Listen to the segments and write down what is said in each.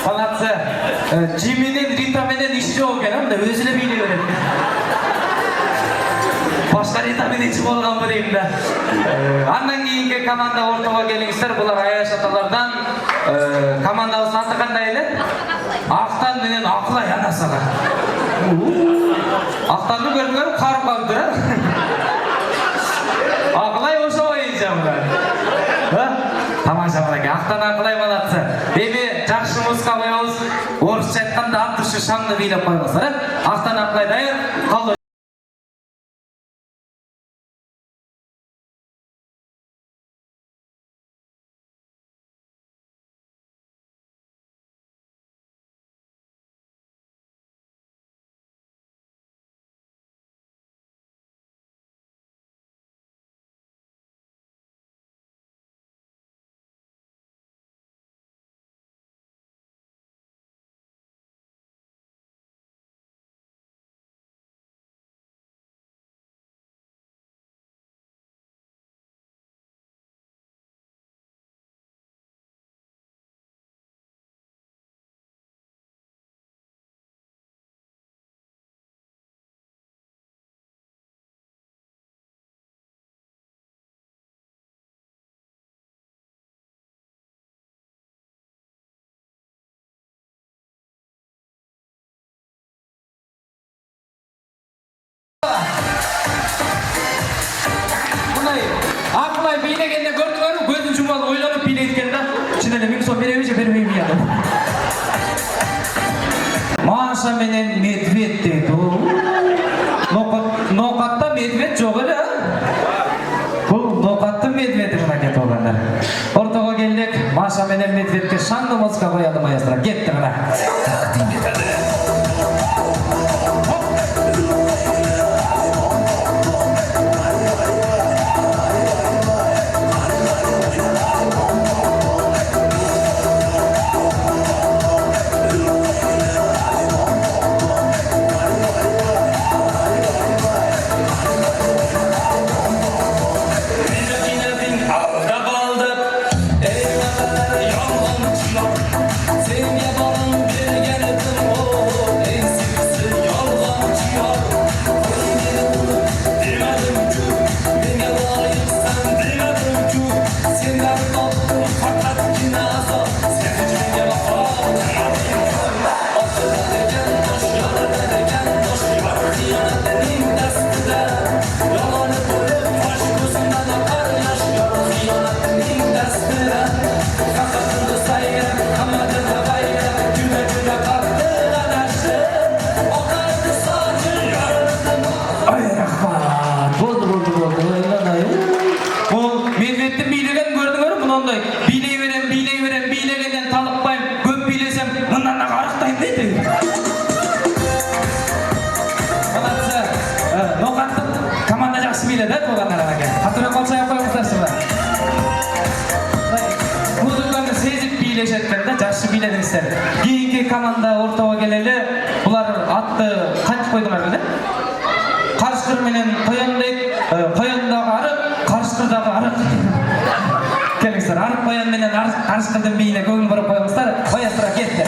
Palatsa Jimmy'nin Rita'menen işi yok ekan da özüne biyle göre. Başka Rita'men içi bolgan bireyim da. Andan keyingi komanda ortaga kelingizler. Bular Ayaş atalardan komandabızın аты qanday ele? Aqtan menen Aqlay anasalar. Aqtanды көрдүңөр, карып калды. Aqlay ошо oyuncu bular. Тамаша балаке, Ақтан Ақылай балатсы. Бебе, жақшы музыка қойыңыз, орысша айтқанда ат тұшы шаңды билеп қойыңыздар. Ақтан Ақылай дайыр, қалды. Ақылай бейнегенде көрдіңер ме? Көзін жұмалы ойланып бейнеткен да. Шынында мен сол беремейше бермеймін ядым. Маша менен медведь дейді. Ноқатта медведь жоқ елі. Бұл ноқатты медведі ғана кет олғандар. Ортаға келдік, Маша менен медведьке шаңды музыка қояды маэстро. Кетті ғана. Тақдим етеді. Кейінгі команда ортаға келелі, бұлар атты қанчы қойдыңар білді? Қарышқыр менен қояндағы арық, қарышқырдағы арық. Келіңіздер, арық қоян менен қарышқырдың бейіне көңіл бұрып қойыңыздар, қоястыра кетті.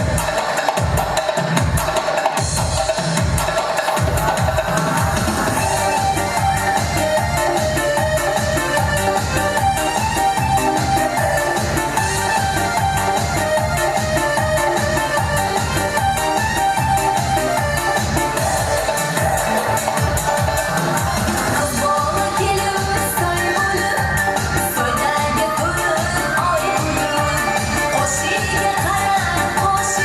She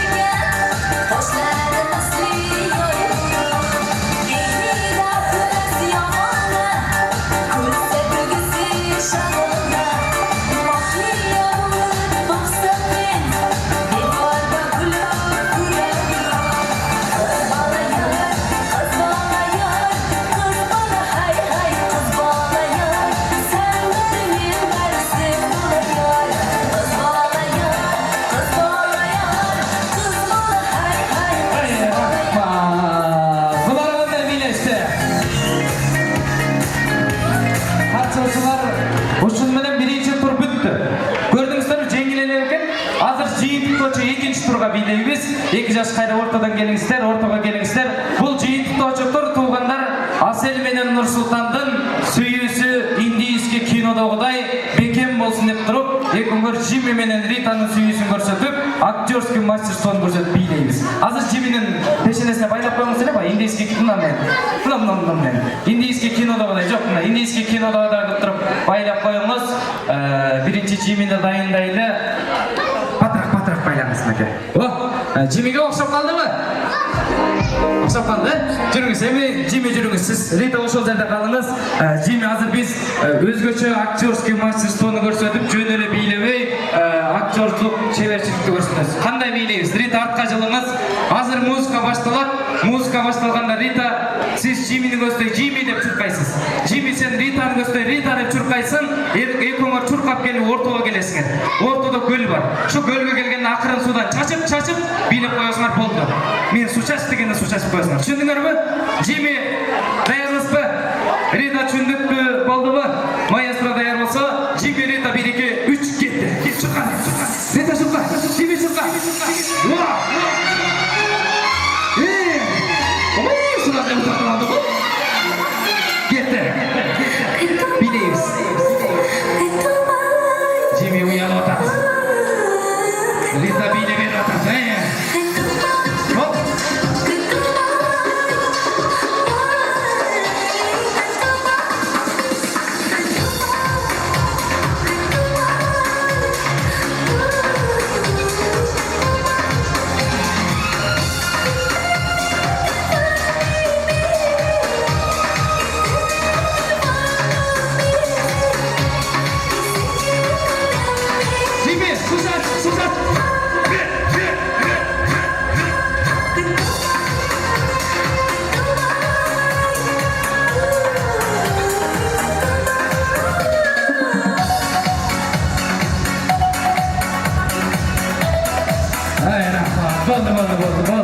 Азыр жыйынтыктоочу экинчи турга бийлейбиз. 2 жаш кайра ортодон келиңиздер, ортого келиңиздер. Бул жыйынтыктоочулар туугандар Асел менен Нурсултандын сүйүүсү индийский кинодогудай бекем болсун деп туруп, экөөңөр Жими менен Ританын сүйүүсүн көрсөтүп, актерский мастерствону көрсөтүп бийлейбиз. Азыр Жиминин пешенесине байлап коюңуз эле, индийский кино менен. Индийский кинодогудай жок, мына индийский кинодогудай кылып туруп байлап коюңуз. Биринчи Жимини дайындайлы. Патрак байлаңыз меке. О, Жимиге окшоп калдыбы? Окшоп калды? Жүрүңүз, эми Жими жүрүңүз. Сиз Рита ошол жерде калыңыз. Жими азыр биз өзгөчө актерский мастерствону көрсөтүп, жөн эле бийлебей, актерлук чеберчиликти көрсөтөбүз. Кандай бийлейбиз? Рита артка жылыңыз. Азыр музыка башталат. Музыка башталганда Рита, сиз Жимини көздөй Жими деп чуркайсыз. Жими сен Ританы көздөй Рита деп чуркайсың. Экөөңөр чуркап келип ортого келесиңер. Ортодо көл бар. Шу көлгө келгенде акырын суудан чачып бийлеп коесуңар болду. Мен суу чач дегенде суу чачып коесуңар. Түшүндүңөрбү? Жими даярбызбы? Рита түшүндүкпү? Болдубу? Маэстро даяр болсо, Жими, Рита 1 2 3 кетти. Чурка. Рита чурка. Жими чурка. Билейбиз. Жими уянып атат. Рита бийлеп атат.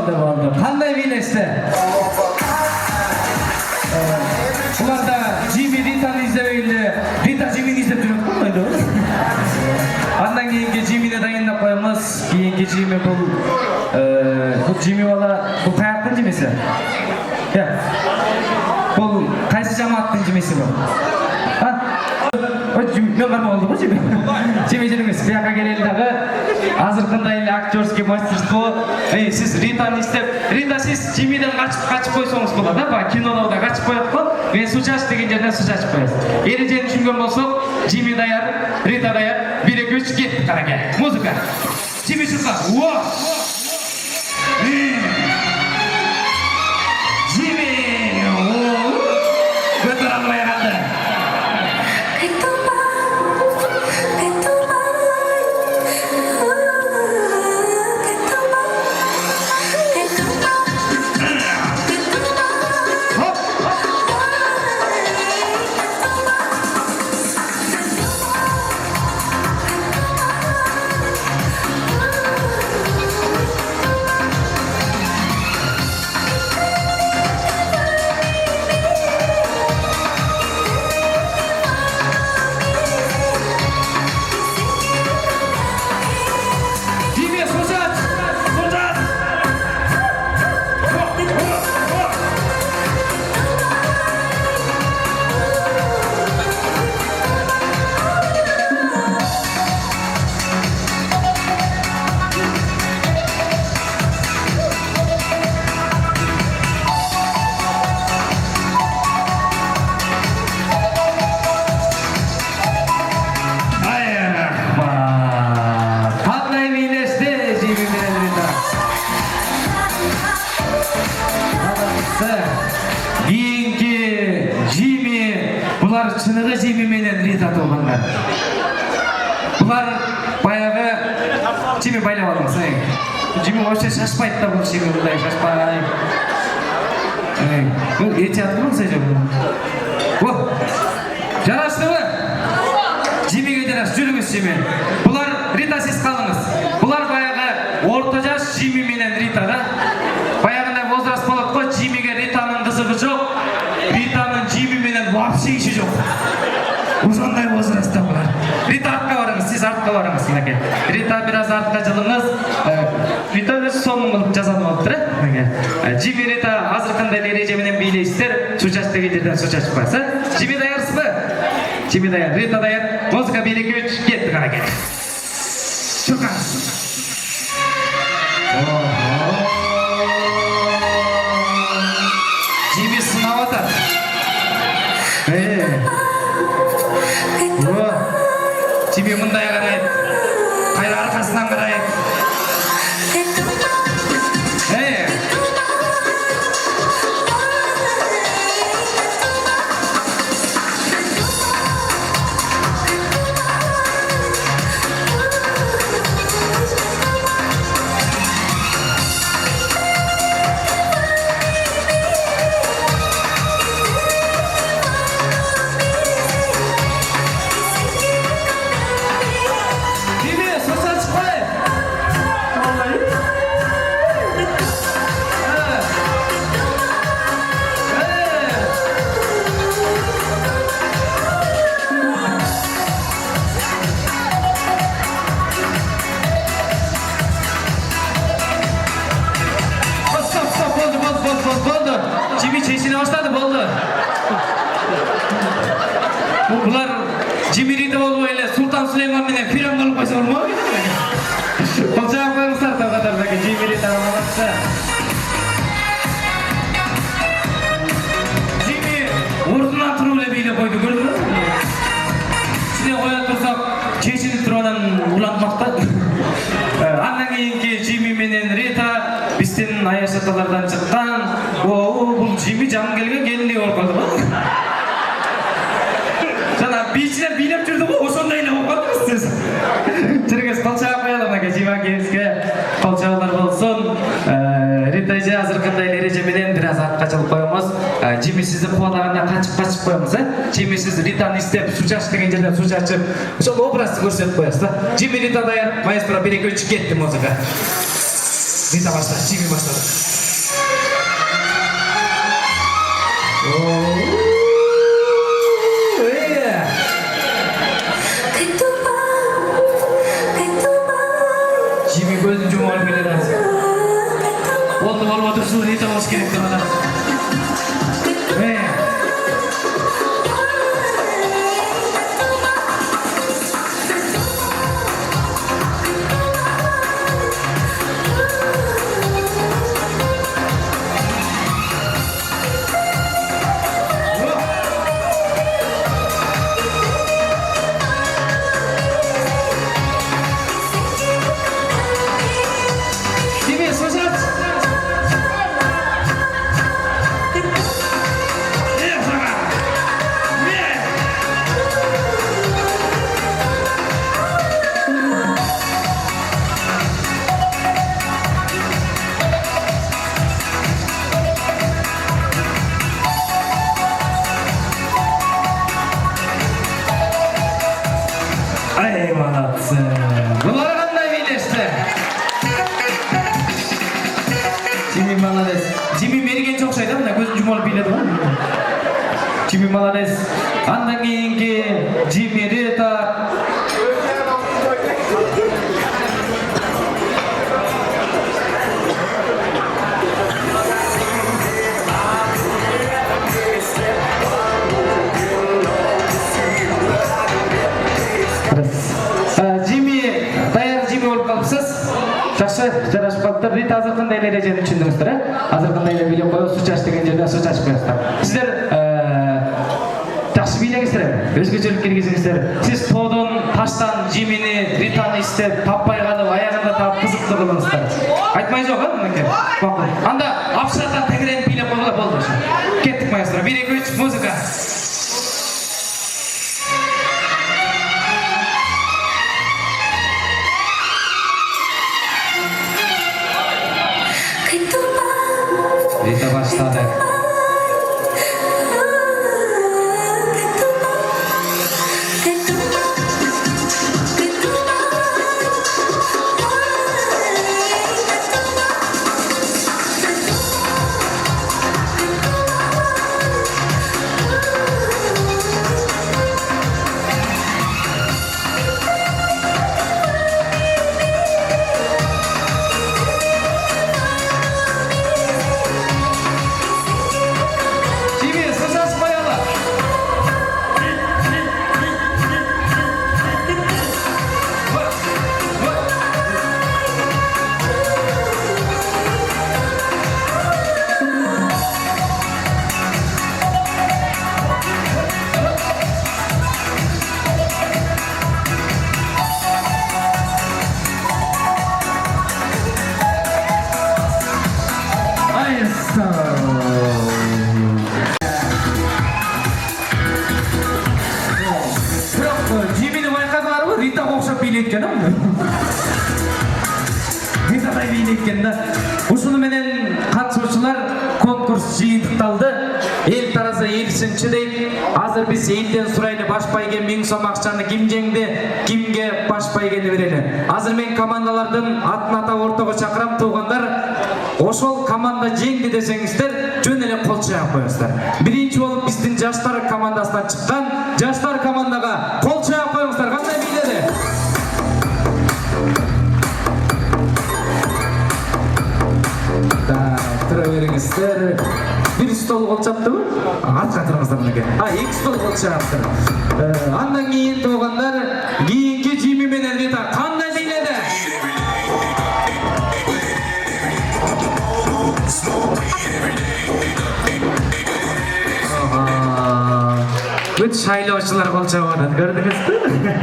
Болду. Кандай бийлешти? Буларда Жими Ританы издебей эле, Рита Жимини издеп жүрөт койду. Андан кийинки Жимини дайындап коебуз. Кийинки Жими бул Жими бала, бул каяктын Жимиси? Бул кайсы жамааттын Жимиси бул? Мен карма болду го Жими? Жими жүрүңүз, бияка келели дагы. Азыркындай эле актерский мастерство. Сиз Ританы издеп, Рита сиз Жимиден качып койсоңуз болот, да? Кинодо качып коет го. Мен суу чач деген жерден суу чачып коебуз. Эрежени түшүнгөн болсок, Жими даяр, Рита даяр. 1 2 3 кет, караке. Музыка. Жими чурка. Жими. Көтөр албай калды. Чыныгы Жими менен Рита туугандар. Булар баягы Жими байлап алыңыз. Жими вообще шашпайт да, бул Жими мындай шашпай. Бул эти аткырыңыз же. Жараштыбы? Жимиге жараш, жүрүңүз Жими. Булар Рита сиз калыңыз. Булар баягы орто жаш Жими менен Рита да. Баягындай возраст болот го, Жимиге Ританын кызыгы жок. Ританын Жими менен вообще иши жок. Ушундай возрастта булар. Рита артка барыңыз, сиз артка барыңыз. Рита бир аз biraz артқа жылыңыз. Рита өзі соның қылып жазатын болып тұр. Жими Рита азыр қандай ереже менен бийлейсіздер? Су шаш деген жерден су шашып қоясыз. Жими даярсыз ба? Жими даяр, Рита даяр. Музыка 1 2 3 кетті қараке. Шоқаңыз. Жими сынап атыр. Жими мындай қарайды. Қайра арқасынан қарайды. Bular Jimirida olmay ele Sultan Süleyman menen film kılıp koysa olmaz mı? Kolçağa koymuşlar da kadardaki Jimirida olmazsa. Jimi orduna turule beyle koydu gördün mü? Size koyan tursak çeşini turunan ulanmakta. Andan keyinki Jimi menen Rita bizden Ayaşatalardan çıkkan. Bu Jimi Jangelge geldi oldu. Biçine bilip жүрді ғой, осындайлы болып қалдыңыз сіз. Жүріңіз, қолшаға қоялым, Жима келіске қолшағылар болсын. Рита же азыр қандай ережеменен біраз артқа жылып қойымыз. Жими сізді қуалағанда қачып қойымыз. Жими сіз Ританы істеп, су шаш деген жерден су шашып, сол образды көрсетіп қоясыз. Жими Рита даяр, маэстро 1 2 3 кетті музыка. Рита бастады, Жими бастады. Gözün cumalı geledi. Oldu su Rita hoş gerek bana. Ay молодцы. Bunlar qanday biyleshdi? Jimi молодец. Jimi mergencha o'xshaydi, mana ko'zini jumolib biyladi ғой. Jimi молодец. Andan keyingi Jimi Rita жарашып қалыптыр. Рита азыр қандай ережені түсіндіңіздер? Азыр қандай билеп қойып, су шаш деген жерде су шашып қоясыздар. Сіздер жақсы билеңіздер, өзгөчөлүк киргизиңиздер. Сіз тоодон, таштан Жимини, Ританы істеп, таппай қалып, аяғында тап қызықты қылыңыздар. Айтмай жоқ, мынакей. Анда апшаттан тегерен билеп қойғыла болды. Кеттік маэстро. 1 2 3 музыка. Rita başladı. кеткен да. Ушуну менен катышуучулар конкурс жыйынтыкталды. Эл таразы элчинчи дейт. Азыр биз элден сурайлы баш байге 1000 сом акчаны ким жеңди, кимге баш байгени берели. Азыр мен командалардын атын атап ортого чакырам. Туугандар, ошол команда жеңди десеңиздер, жөн эле кол чаап коюңуздар. Биринчи болуп биздин жаштар командасынан чыккан жаштар командага кол чаап коюңуздар. Кандай бийледи? Тура бериңиздер. Bir stol kol çaptımı? Arka tarafımızdan mı? İki stol kol çaptım. Andan giyin doğanlar, giyinki cimi menen deta. Kanday beyledi? Bütün şaylovçular kol çapadı, gördünüz mü?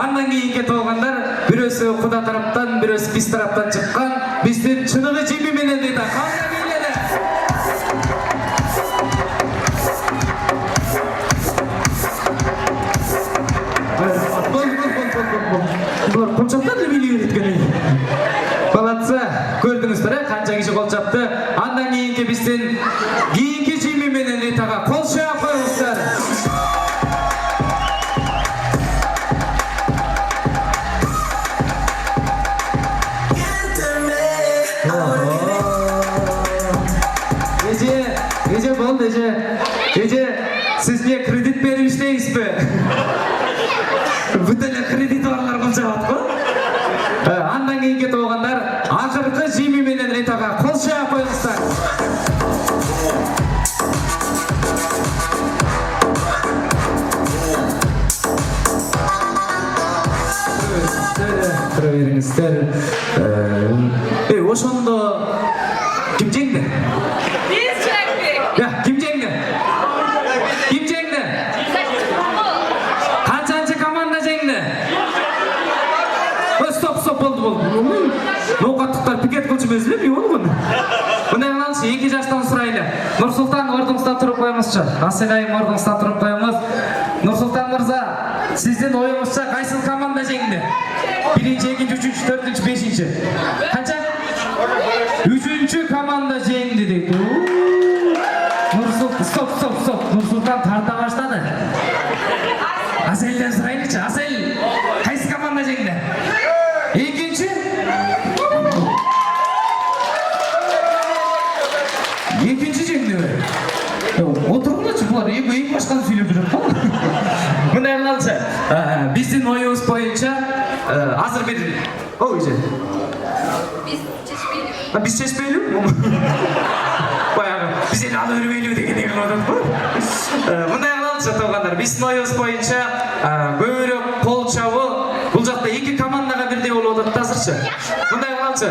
Andan giyinki doğanlar, birisi Kuda taraftan, birisi biz taraftan çıkan, bizden çınığı cimi menen deta. Kanday beyledi? Bunlar kol çaptan da biliyor etkeni. Balatsa gördünüzler, kanca kişi kol çaptı. Andan giyinki bizden giyinki cimi menen detaga kol çap koyuyorlar. Gece bol gece siz niye kredit vermiştiniz mi? Bütün kredit olanlar kol çapat mı? Andan keyinki doğanlar akırkı jimi menen retaga kol çap koyuңуздар. Тура бериңиздер. Ошондо ким жеңди? Биз жеңдик. Ким жеңди? Ким жеңди? Канчанчы команда жеңди? Стоп, болду. Ноокаттыктар пикет кылчу эмес эле, болгон. Мындай кылалычы, эки жаштан сурайлы. Нурсултан ордуңуздан туруп коюңузчу. Аселайым ордуңуздан туруп коюңуз. Нурсултан мырза, сиздин оюңузча кайсыл команда жеңди? Биринчи, экинчи, үчүнчү, төртүнчү, бешинчи. Канча? Үчүнчү команда жеңди дейт. Стоп. Нурсултан тарта баштады. Аселден сурайлычы. Асел, кайсы команда жеңди? Экинчи? Экинчи жеңди. Отургулачы, булар эки башканы сүйлөп жүрөт го. Мындай кылалычы. Биздин оюбуз боюнча азыр бир Biz çeşmeyelim mi? Bayağı biz el alı örmeyelim degene kılmadık mı? Bunday kılalычы toğanlar. Biz oyunuz boyunca böyle kol çabı bu жақта iki komandaga birдей болуп атат азырчы. Bunday kılalычы.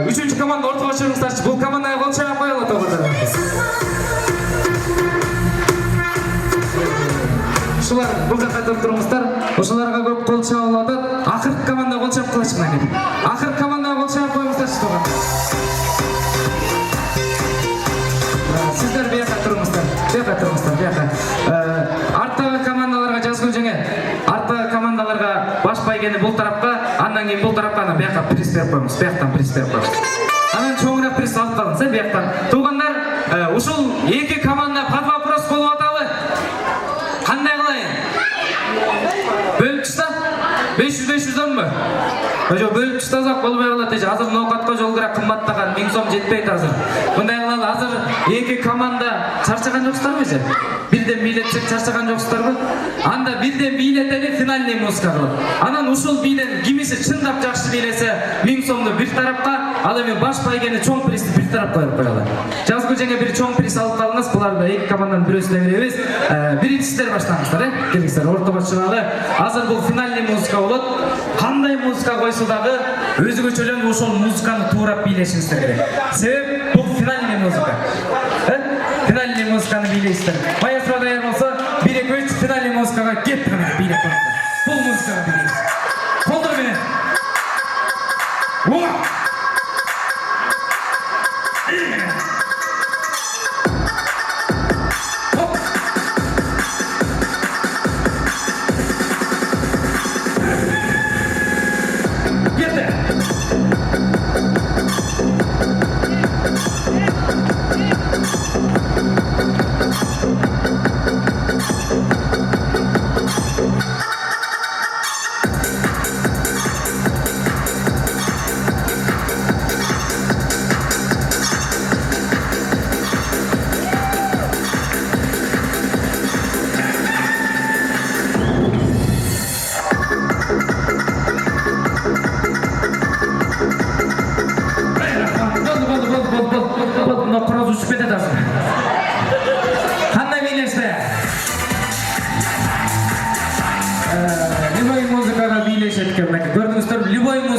Üçüncü komanda ortaga çıkыңыздарчы. Бұл командаga кол чабып коелу toğanlar. Ушулар бұл жаққа тұрып тұрыңыздар. Ошоларга көп кол чабып атат. Акыркы команда кол чабып кылачы мына келип. Акыркы командага кол чабып коюңуздарчы toğanlar. Sizler bir yaka turumuzdan, Arttағы командаларға жазгыл жеңе. Arttағы командаларға баш байгени бұл тарапқа, андан кейін бұл тарапқа, бияққа приз беріп қоймыз, бияқтан приз беріп қоймыз. Анан чоңырақ приз алып қалыңыз, бияқтан. Туғандар, ушул екі команда под вопрос болуп атабы. Қандай қылайын? Бөліп түста? 500-500'dan mı? Hocam bölüp tutazak bolbay калат эже. Азыр ноокатка жол кira кымбаттаган 1000 сом жетпейт азыр. Мындай кылалы азыр эки команда чарчаган жоксуздарбы эже? Бирден бийлетсек чарчаган жоксуздарбы? Анда бирден бийлетели финальный музыка кылып. Анан ушул бийлен кимиси чындап жакшы бийлесе 1000 сомду бир тарапка, ал эми баш байгени чоң призди бир тарапка коюп коелу. Жазгы жеңе бир чоң приз алып калыңыз. Буларды эки команданын бирөөсүнө беребиз. Биринчисиздер баштаңыздар, келиңиздер, ортого чыгалы. Азыр бул финальный музыка болот. Кандай музыка койсо дагы өзгөчөлөн ошол музыканы туурап бийлешиңиздер керек. Себеп бул финальный музыка. Финальный музыканы бийлейсиздер. Маэстро даяр болсо, 1-2-3 финальный музыкага кеттик гана бийлеп коюңуздар. Бул музыканы бийлейбиз. Колдор менен.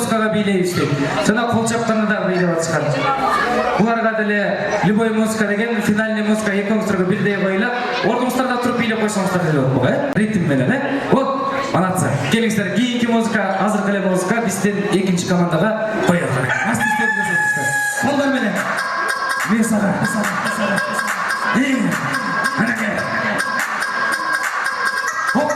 музыкага бийлейбиз. Жана кол чапканда дагы бийлеп атышкан. Буларга деле любой музыка деген финальный музыка экөөңүздөргө бирдей коюла. Ордуңуздарда туруп бийлеп койсоңуздар деле болот, ритм менен, Вот, манатса. Келиңиздер, кийинки музыка, азыркы эле музыка биздин экинчи командага коелу. Колдар менен. Мен сага. Анакей. Хоп.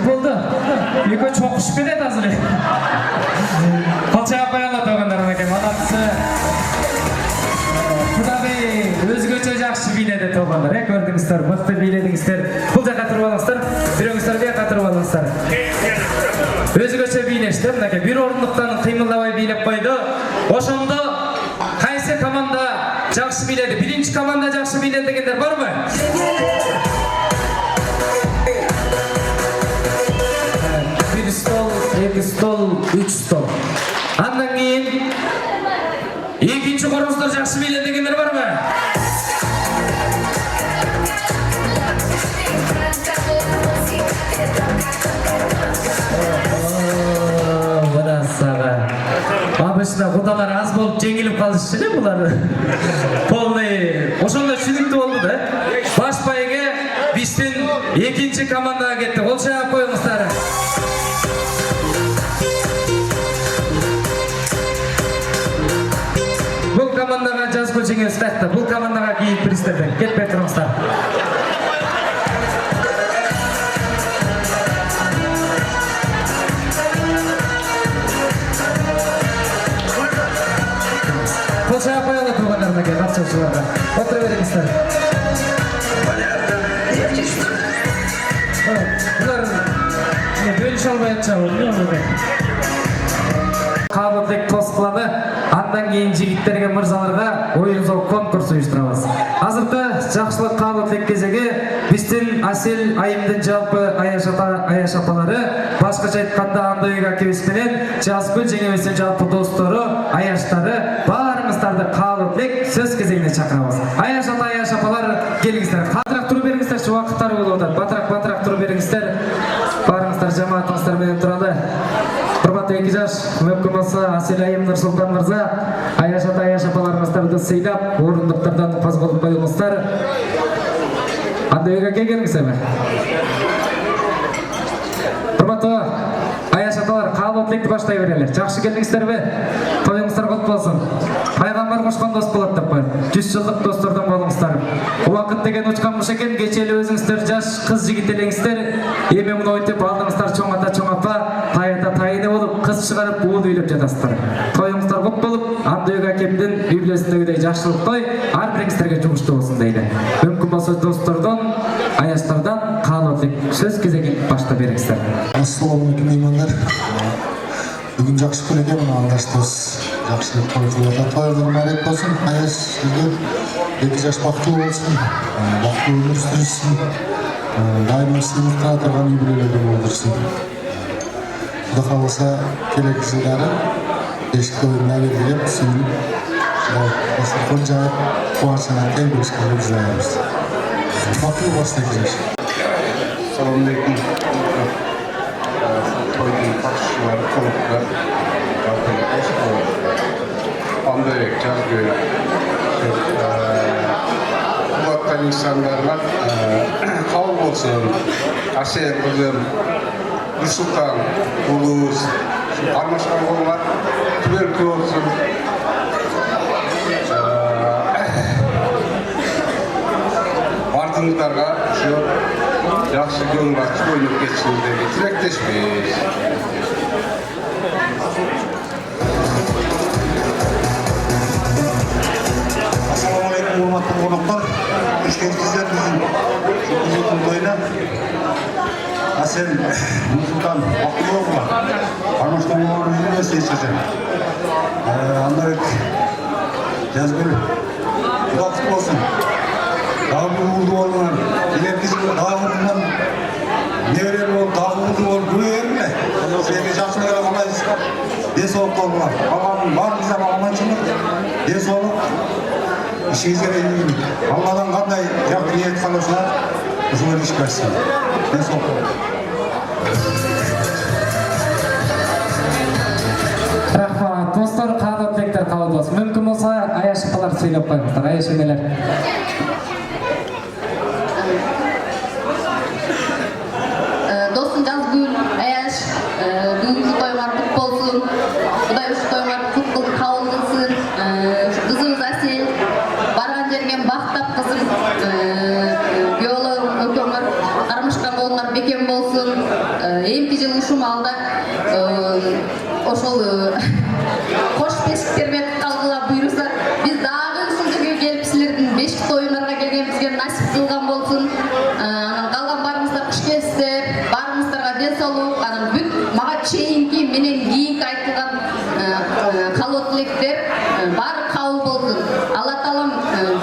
Болды. Екі çok ұшып кетеді азыр. Қалчаға қояла тоғандар екен, манатсы. Құдағи өзгөчө жақсы бийледі тоғандар, көрдіңіздер, мықты бийледіңіздер. Бұл жаққа тұрып алыңыздар, біреуіңіздер бе жаққа тұрып алыңыздар. Өзгөчө бийлешті, мынакей бір орындықтан қимылдабай бийлеп қойды. Ошондо қайсы команда жақсы бийледі? Биринчи команда жақсы бийледі дегендер бар ма? Стол, 2 стол, 3 стол. Андан кейін екінші қорыңыздар жақсы бийледі дегендер бар ма? Мына саға. Обычно құдалар аз болып жеңіліп қалышы не бұлар? Полный. Ошонда шүнікті болды да? Баш байге биздин екінші командаға кетті. Ол шағып қойыңыздар. Бұл командаға жазып көшеңіз тәтті. Бұл командаға кейін пристерді. Кетпей тұрыңыздар. Қолшаға қоялы туғандарына кел, қатшылшыларға. Отыра беріңіздер. Бұлар бөліш албай атшауы. Қабылдық тосқыланы андан кейін жігіттерге мырзаларға ойын зор конкурс ұйыштырамыз. Азыркы жақшылық қабылдық кезеге биздин Асел айымдын жалпы аяш апалары, башкача айтканда Андойга кебиспенен Жазгүл жеңебиздин жалпы достору, аяштары баарыңыздарды қабылдық сөз кезегине чакырабыз. Аяш ата, аяш апалар келиңиздер. Катыраак туруп бериңиздер, şu вакыттар болуп атат. Батыраак туруп бериңиздер. Баарыңыздар жамаатыңыздар менен туралы. Құрметті 2 жаш, мүмкін болса Асел айым Нұрсұлтан мырза, аяш ата, аяш апаларыңыздарды сыйлап, орындықтардан қозғалып қойыңыздар. Андойга келгеніңіздер ме? Құрметті аяш аталар, қабыл тілекті баштай берелер. Жақсы келдіңіздер ме? Тойыңыздар құтты болсын. Пайғамбар қошқан дос болады деп қойын. 100 жылдық достардан болыңыздар. Уақыт деген ұчқанмыш екен, кечелі өзіңіздер жас қыз жігіт елеңіздер. Еме мұны өйтіп алдыңыздар чоң ата чоң апа, тайыта тайыны болып, қыз шығарып уын үйлеп жатасыздар. Тойыңыздар құт болып, Андойга кемден үйлесіндегідей жақшылық той, әрбіріңіздерге жұмышты болсын дейді. Мүмкін болса достардан, аястардан қалырлық сөз кезеген башта беріңіздер. Ассалаумалейкум меймандар. Бүгін жақсы күн екен, алдаштыз. Жақсы той қылуда. Тойыңыз мәрек болсын. Аяш сізге 2 жаш бақытлы болсын. Бақытлы өмір сүрсін. Дайым сыйлықта тұрған үйбілелерді болдырсын. Құда қаласа келесі жылдары бешік тойына бергелеп, сүйініп, басырқын жайып, қуаншана кел бөліскелі біз аяғымыз. Бақытлы болсын 2 жаш. Assalamualaikum. Toyun katılışçıları konuklar Андой Жазгүл Kulaktan insanlarla kabul olsun. Asel kızım, Nursultan, Ulus, Armaşkan konular tüberkü olsun. Ardınızlarga şu yaxshi günlar oynayıp geçsinizlerge tilekleşmeyiz. Assalamualaikum warahmatullahi wabarakatuh. Işkentizler bizim uzun toyuna Asel Nursultan Aklıoğlu Armaştan Uğur'un üniversitesi seçeceğim. Andarak Yazgül Kulaklık olsun. Daha bir uğurlu olmalar. İlerkisi daha uğurludan nevreler ol, daha uğurlu ol. Bu yerim de. Sevgi жақсылығыра қалайыз. Денсаулық болуға. Allah'ın var bize аманшылық. Денсаулық. İşinize de iyi. Allah'tan qanday жақсы ниет қаласа, ошолор иш берсин. Денсаулық болуға. Рахмат. Достор, қандай тілектер қабыл болсын. Мүмкін болса, аяшықалар сөйлеп қойыңыздар. Аяш енелер. Dostum Yazgül, Ayaş, bugünkü toylar kutlu olsun. Kuday şu toylar kutlu kabul kılsın. Kızımız Asel, bargan jergen baktap kızım. Biologum, ökөмөр, кармышкан болуңар бекем болсун. Эмки жыл ушум алда ошол кош бешиктермен калгыла буйруса, биз дагы ушул жерге келип силердин бешик тоюңарга келгенибизге насип кылган болсун. Анан калган барыңыздар кыш келиптер, барыңыздарга денсаулык, анан бүт мага чейинки менен кийинки айтылган каалоо тилектер баары кабыл болсун. Алла таалам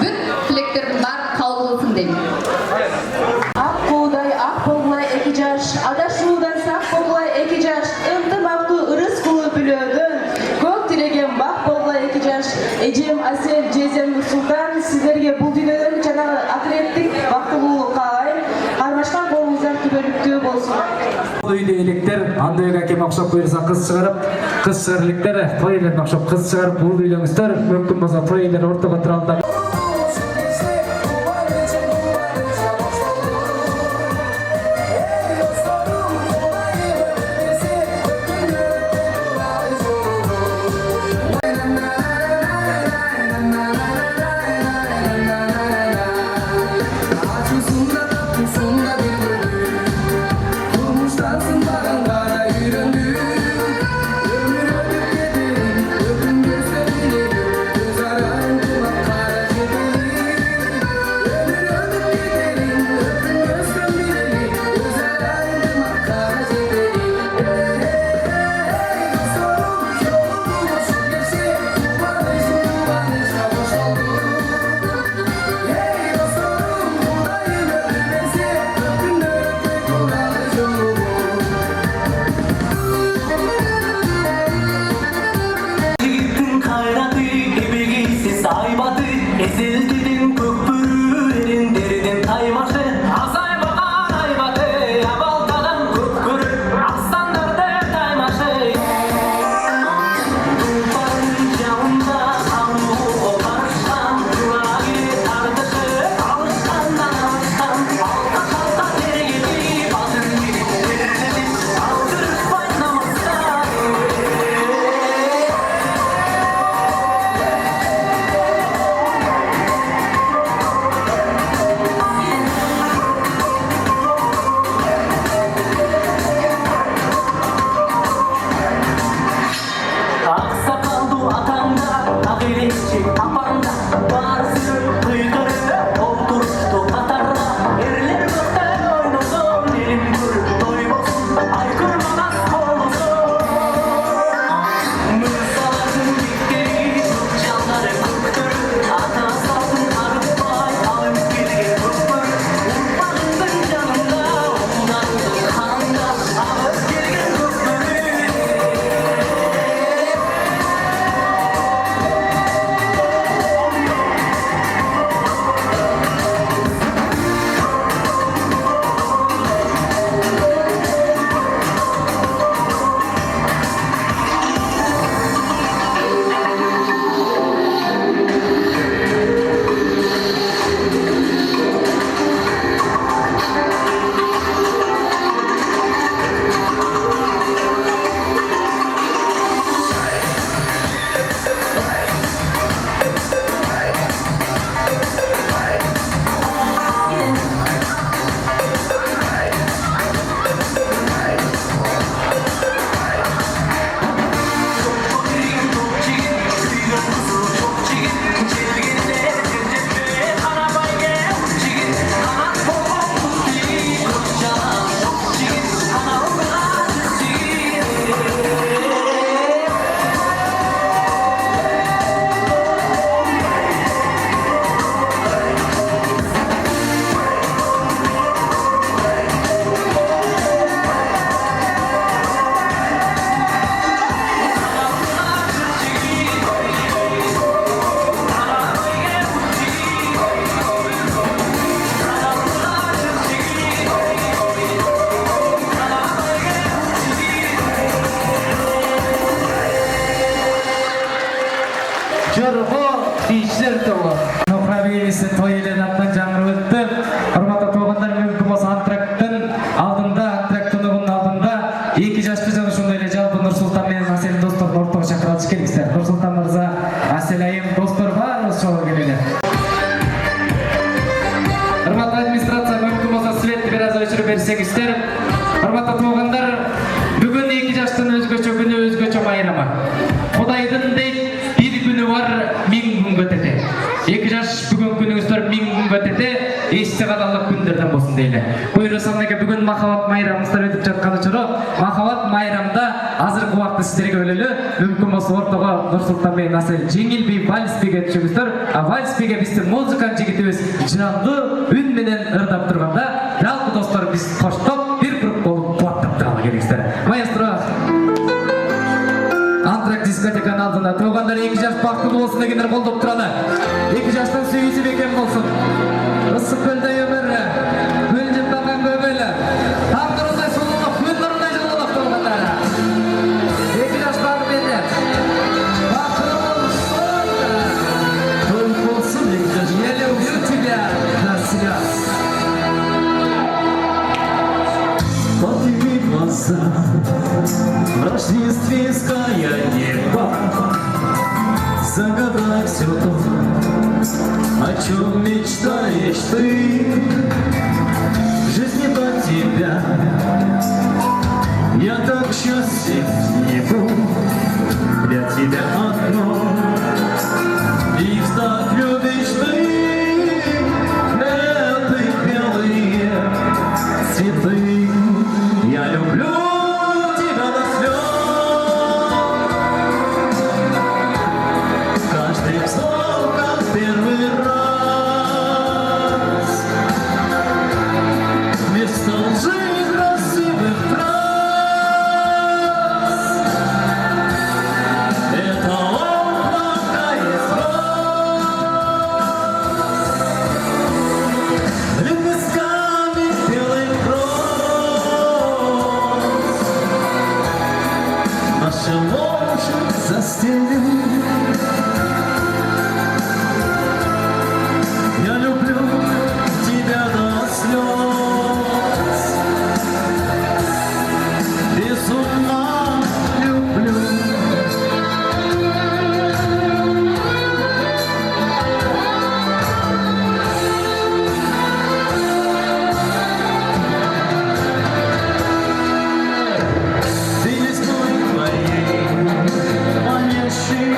бүт тилектердин баарын кабыл кылсын дейм. Ак buğday, ak bolgulay eki жаш, адашуудан сак болгулай эки жаш, ынтымактуу ырыс кылып билөөдөн, көк тилеген бак болгулай эки жаш, эжем Асел, жездем Нурсултан, сиздерге бул дүйнөдөн жанагы акыреттик бактылуулук каалайм, кармашкан колуңуздар түбөлүктүү болсун. Үйде электер, андайга акем окшоп буйруса кыз чыгарып, кыз чыгарлыктар, той элерин окшоп кыз чыгарып бул үйлөңүздөр, мүмкүн болсо той элер ортого турганда. жорго бийчилер тобу. Нохра бейбиси той элен аттан жаңырып өттү. Урматтуу туугандар, мүмкүн болсо антракттын алдында, антракт тунугунун алдында 2 жашты жана ошондой эле жалпы Нурсултан менен Асель досторду ортого чакырып келипсиздер. Нурсултан мырза, Асель айым, достор баарыбыз чогуу келели. Урматтуу администрация, мүмкүн болсо светти бир аз өчүрүп берсеңиздер. Урматтуу туугандар, бүгүн 2 жаштын өзгөчө күнү, өзгөчө майрамы. Кудайдын дейт, бир күнү бар, 1000 күнгө тете. 2 жаш бүгүн күнүңүздөр 1000 күнгө тете, эсте каларлык күндөрдөн болсун дейли. Буйрусам эке бүгүн махабат майрамыбыздар өтүп жаткан учуру, махабат майрамда азыркы убакытта сиздерге өлөлү, мүмкүн болсо ортого Нурсултан менен Асель жеңил би вальс биге түшүңүздөр. А вальс биге биздин музыканын жигитибиз жанды үн менен ырдап турганда, жалпы достор биз коштоп бир групп болуп кубаттап туралы келиңиздер. Маэстро Антракт дискотеканын алдында туугандар 2 жаш бактылуу болсун дегендер колдоп туралы. 2 жаштын сүйүүсү бекем болсун. Ысык көлдөй өмүр, гүл жыптаган көбөлө. Тагдырындай сулуулук, күн нурундай жылуулук туугандар. 2 жаш бары менен. Бактылуу болсун. Той болсун 2 жаш. Я люблю тебя до слез. Подними глаза, в рождественское небо, загадай все то, о чем мечтаешь ты. В жизни до тебя я так счастлив не был, для тебя одно, и так любишь ты эти белые цветы. Я люблю тебя до слез. Каждый вздох, как первый раз. Вместо лжи красивых фраз. Это облако из роз. Лепестками белых роз. Наши ложи застелим. Я люблю тебя до слез. Без ума люблю. Ты весной твоей манящей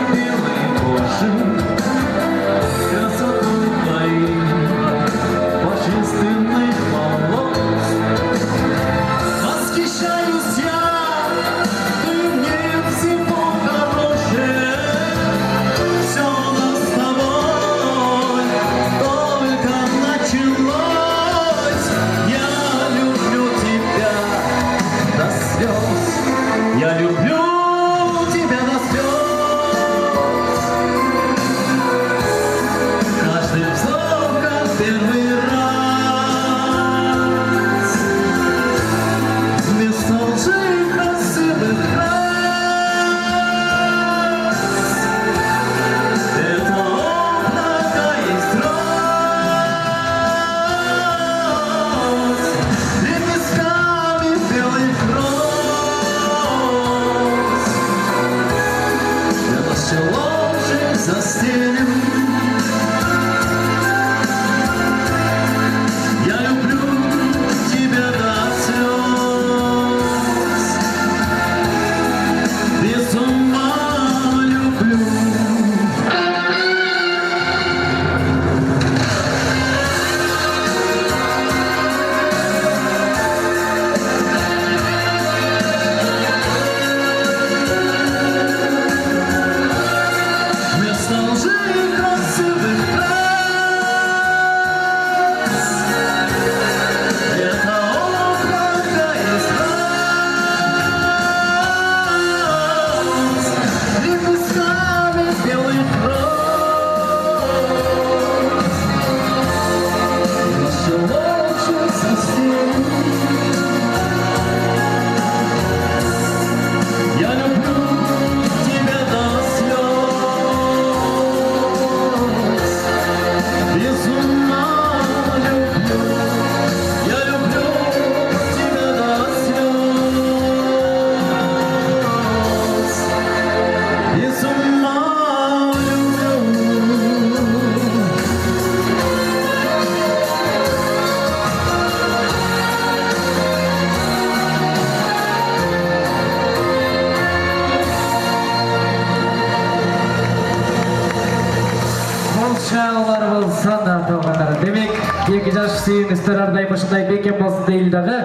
санда аталгандар. Демек, 2 жаш сүйүңүздөр ардайым ушундай бекем болсун дейли дагы.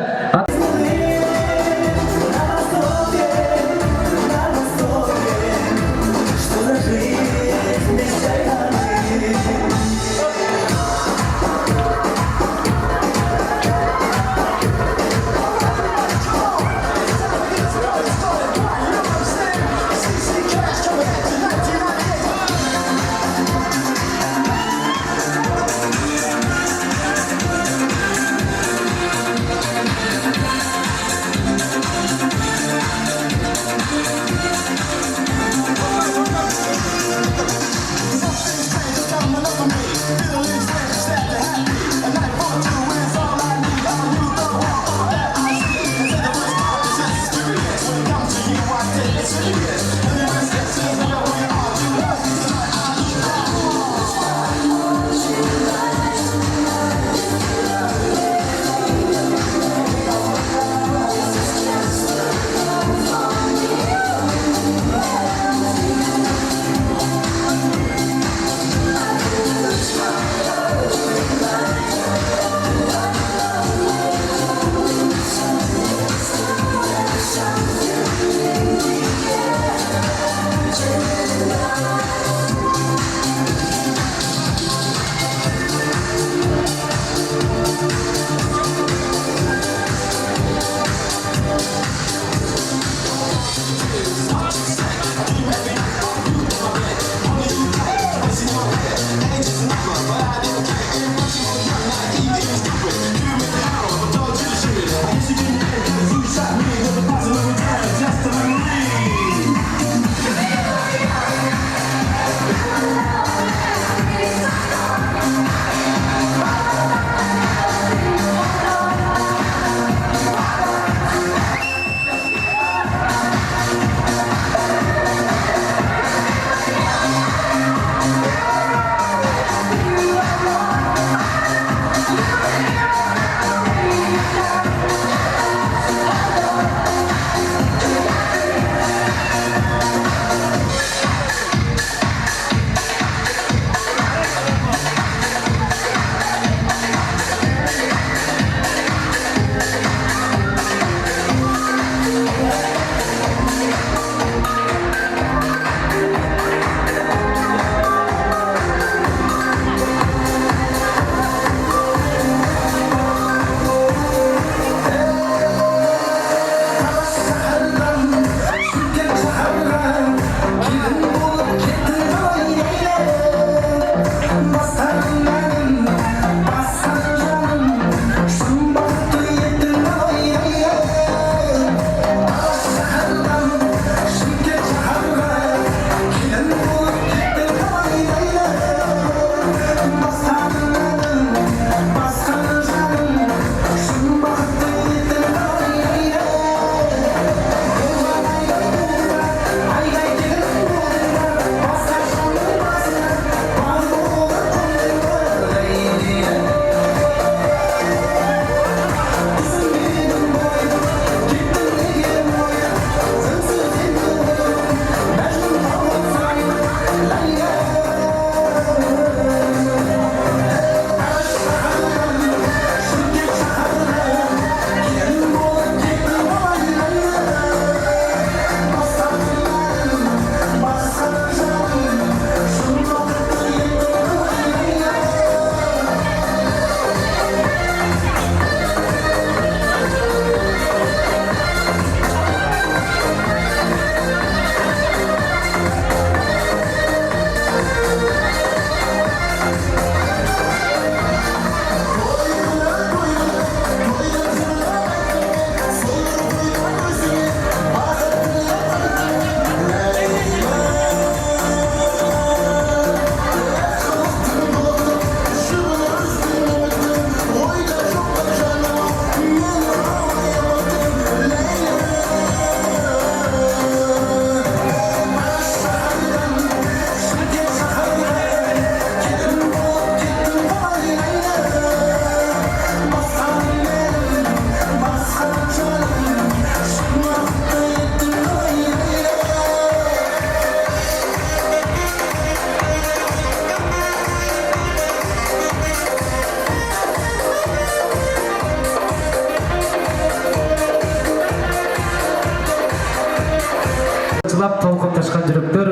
Çılap толкупташкан жүрөктөр,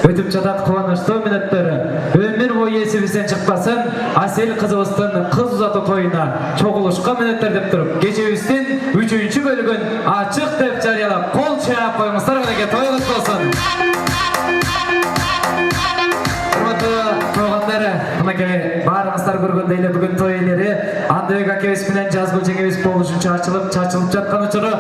өтүп жатат кубанычтуу мүнөттөрү. Өмүр бою эсибизден чыкпасын, асел кызыбыздын кыз узатуу тоюна чогулушка мүнөттөр деп туруп, кечебиздин 3-бөлүгүн ачык деп жарыялап, кол чаап коюңуздар, мынакей тоюңуз болсун. Тоғандары, мынакей баарыңыздар көргөндөй эле бүгүн той ээлери Андыбек акебиз менен Жазгыл жеңебиз болушунча чачылып жаткан учуру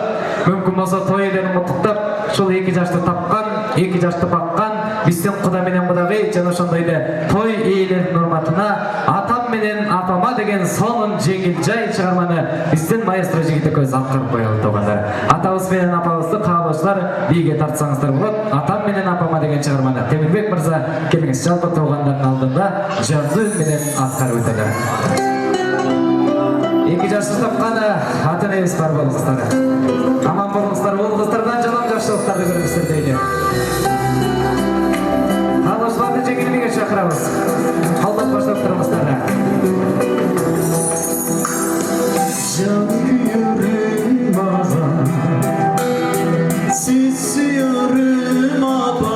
мүмкүн болсо той ээлерин куттуктап, ушул 2 жашты тапкан, 2 жашты баккан биздин Куда менен Кудагый жана ошондой эле той ээлеринин урматына атам менен апама деген сонун жеңил жай чыгарманы биздин маэстро жигит экөөбүз аткарып коелу тоғандар. Атабыз менен апабызды каалоочулар бийге тартсаңыздар болот. Атам менен апама деген чыгарманы Темирбек мырза келиңиз, жалпы тоғандардын алдында жарды менен аткарып өтөлөр. 2 жашты тапканы ата энебиз бар болуңуздар. Аман болуңуздар, уул кыздардан жалаң жакшылыктарды көрүңүздөр дейли. Каалоочуларды жеңилмеге чакырабыз. Алдап баштап турыңуздар. Жан күйөрүм бага, сиз сүйөрүм апа.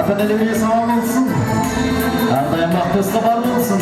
Ata-enemize sağ olsun. Arda'ya mahpusla var olsun.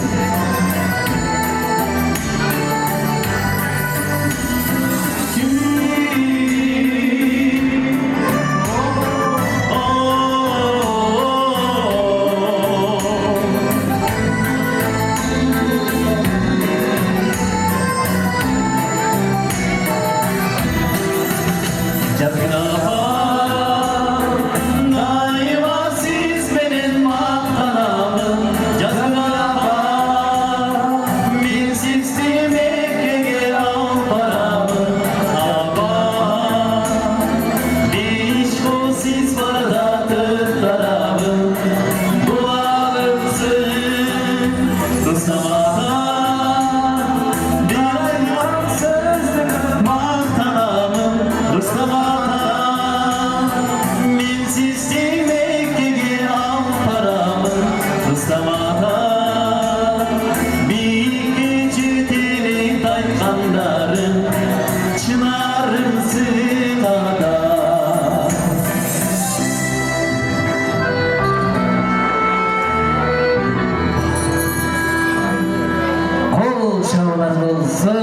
разы болсын.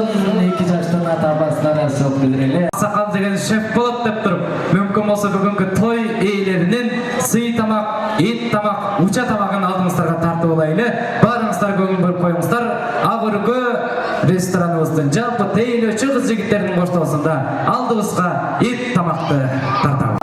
2 жаштан ата-бабасына шок билдирели. Сакал деген шеф болот деп туруп, мүмкүн болсо бүгүнкү той ээлеринин сый тамак, эт тамак, уча тамагын алдыңыздарга тартып алайлы. Барыңыздар көңүл бөлүп коюңуздар. Агыркы рестораныбыздын жалпы тейлөөчү кыз-жигиттердин коштоосунда алдыбызга эт тамакты тартабыз.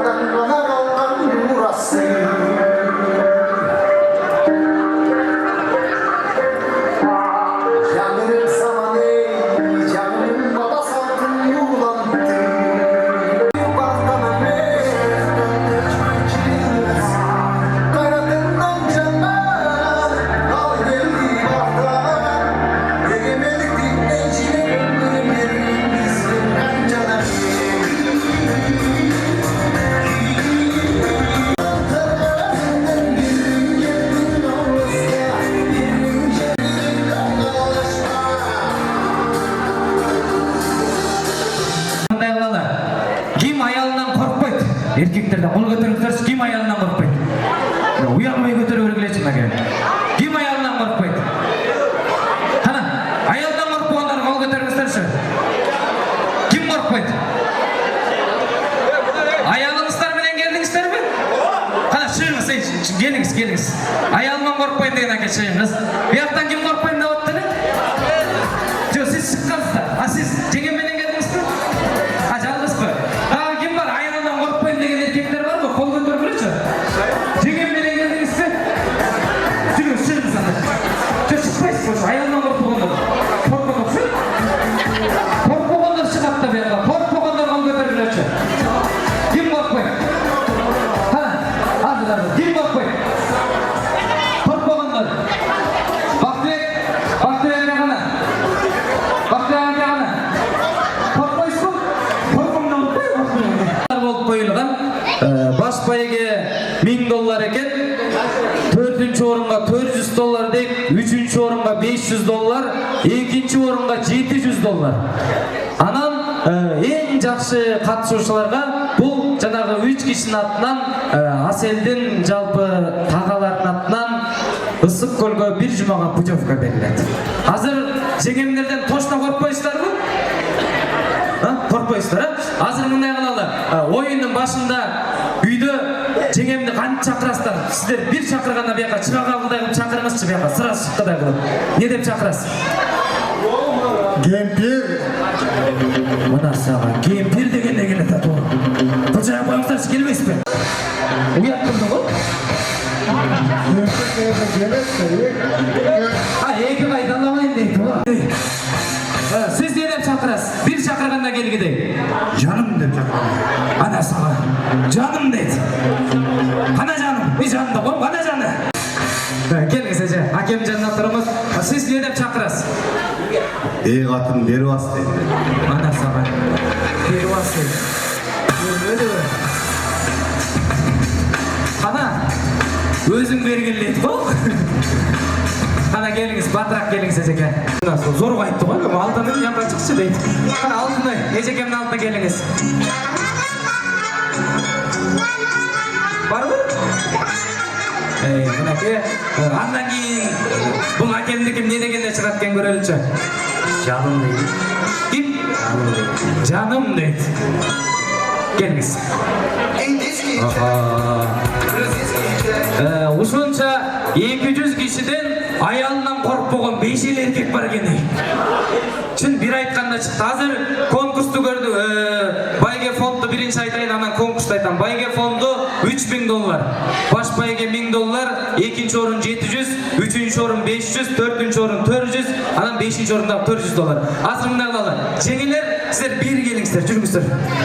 Ким аялынан коркпойт? Эркектерден кол көтөрүңүздөр, ким аялынан коркпойт? Уялмай көтөрө бергилечи мага. Ким аялынан коркпойт? Кана, аялдан коркпогондар кол көтөрүңүздөрчү. Ким коркпойт? Аялыңыздар менен келдиңиздерби? Кана, чыгыңыз, келиңиз. Аялыман коркпойм деген аке чыгыңыз. Бияктан ким коркпойм деп атты эле? Жок, сиз чыккансыздар. А сиз жеңем менен келдиңизби? А жалгызбы? Ким бар? Аялынан коркпойм деген эркектер барбы? Кол көтөргүлөчү. Жеңем менен келдиңизби? Чыгыңыз анда. Жок, чыкпайсыз. Аялынан коркпогондор. Коркпогонсу? Коркпогондор чыгат да бияка. Коркпогондор кол көтөргүлөчү. Ким коркпойт? Азыр. Ким коркпойт? Коркпогондор. Бактыбек агана. Коркпойсузбу? Коркуңдан коркпойсуң. Болуп коюлган баш байге $1000 экен. 4-чү орунга $400 дейт, 3-чү орунга $500, 2-чи орунга $700. Анан эң жакшы катышуучуларга бул жанагы 3 кишинин атынан Аселдин жалпы тагалардын атынан Ысык көлгө 1 жумага путевка берилет. Азыр жеңемдерден точно коркпойсуздарбы? Коркпойсуздар, Азыр мындай кылалы. Оюндун башында үйдө жеңемди кантип чакырасыздар? Сиздер бир чакырганда бияка чыга калгыдай кылып чакырыңызчы бияка, сырасы чыккыдай кылып. Не деп чакырасыз? Кемпир. Мына сага кемпир деген неге татуу. Кылжая коюңуздарчы, келбейсизби? Уят кылдың го? Эки кайдаламайын дейт го. Сиз не деп чакырасыз? Бир чакырганда келгидей. Жаным деп чакырам. Ана сага жаным дейт. Кана жаным? Би жанымда го, кана жаны? Келиңиз эже, акем жанына туруңуз. Сиз не деп чакырасыз? Катын берип ас дейт. Ана сага берип ас дейт. Кана өзүң бергил дейт го. Кана келиңиз, батыраак келиңиз эжеке. Зорго айтты го, алдынан жанга чыкчы дейт. Кана алдынан эжекемдин алдына келиңиз. Барбы? Мынаке, андан кийин бул акемдики эмне дегенде чыгат экен көрөлүчү. Жаным дейт. Ким? Жаным дейт. Келиңиз. Ушунча 200 кишиден аялынан коркпогон 5 эркек бар экен. Чын бир айтканда чыкты. Азыр конкурсту көрдү. Байге фонду биринчи айтайын, анан конкурсту айтам. Байге фонду $3000. Баш байге $1000, экинчи орун 700, үчүнчү орун 500, төртүнчү орун 400, анан бешинчи орунда $400. Азыр мындай кылалы. Жеңелер, сиздер бери келиңиздер, жүрүңүздөр.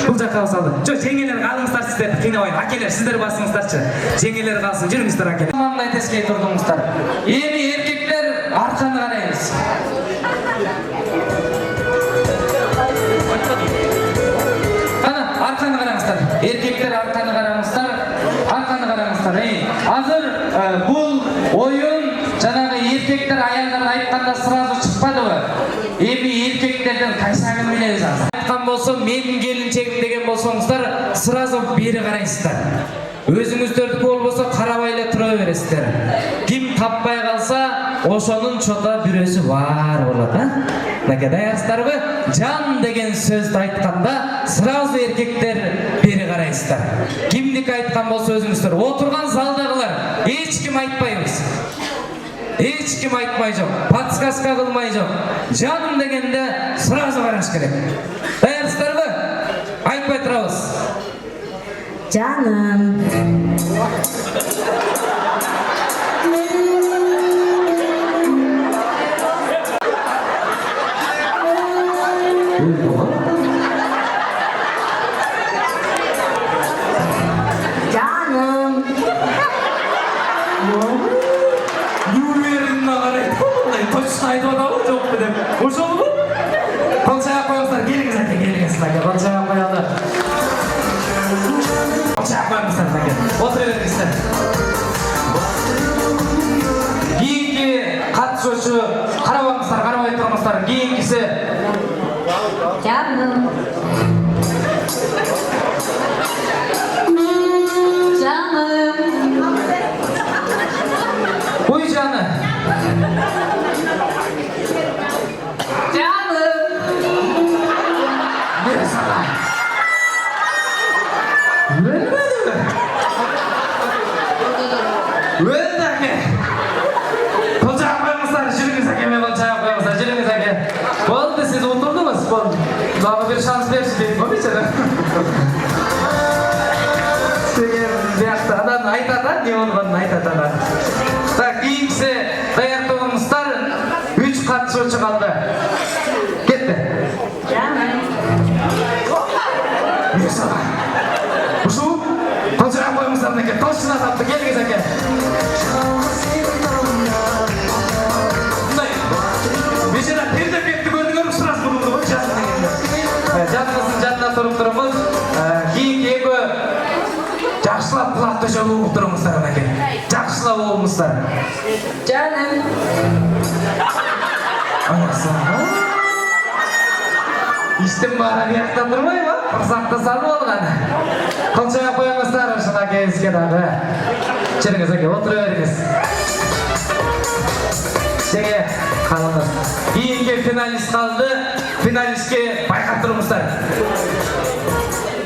Бул жакка салды. Жок, жеңелер калыңыздар, сиздер кыйнабайын. Акелер, сиздер басыңыздарчы. Жеңелер калсын, жүрүңүздөр акелер. Мындай тескей турдуңуздар. Эми эркектер арканы карайбыз. Ана, арканы караңыздар. Эркектер арканы караңыздар. Арканы караңыздар. Азыр бул оюн жанагы эркектер аялдар айтканда сразу чыкпадыбы? Эми эркектерден кайсысын билебиз азыр. Айткан болсом, менин келинчегим деген болсоңуздар, сразу бери карайсыздар. Өзүңүздөрдүкү болбосо карабай эле тура бересиздер. Ким таппай калса, ошонун чота бирөөсү бар болот, а? Мынакей даярсыздарбы? Жан деген сөздү айтканда сразу эркектер бери карайсыздар. Кимдики айткан болсо өзүңүздөр, отурган залдагылар эч ким айтпайбыз. Эч ким айтмай жок, подсказка кылмай жок. Жаным дегенде сразу караш керек. Даярсыздарбы? Айтпай турабыз. Жаным. Жаным. Юверинна карайт. Точно айтып атабы, жокпу деп. Ошолбу? Кол чайып коюңуздар, келиңиз аке, келиңиз аке. Кол чайып коелу. Кол чайып коюңуздар аке. Отура бериңиздер. Кийинки катышуучу карабаңыздар, карабай туруңуздар. Кийинкиси Жаным. Жаным. Ой жаны. Жаным. Бере сага. Өлмөдү. Өлдү аке. Кол чайып коюңуздар, жүрүңүз аке, мен кол чайып коюңуздар, жүрүңүз аке. Болду, сиз отурдуңуз, болду. Дагы бир шанс бериши дейт, болбойчу? Бияқта адам айтат, не болгонун айтат адам. Так, кийинкиси даярдыгыңыздар 3 катышуучу калды. Кетти. Жаным. Мисала. Ушул кол чайып коюңуздар аке, точно тапты, келиңиз аке. Мындай. Бешера пердепекти көрдүңөрбү сразу бурулду го жаны дегенде. Жаныңыздын жанына туруп турумуз. Кийинки экөө жакшылап кулакты жолуп туруңуздар аке. Жакшылап угуңуздар. Жаным. Анасына. Иштин баары бияқта турбайбы? Кырсакты салып алган. Кол чайып коюңуздар ушуна кезге дагы. Жүрүңүз аке, отура бериңиз. Сеге калыңыз. Кийинки финалист калды. Финалистке байкап туруңуздар.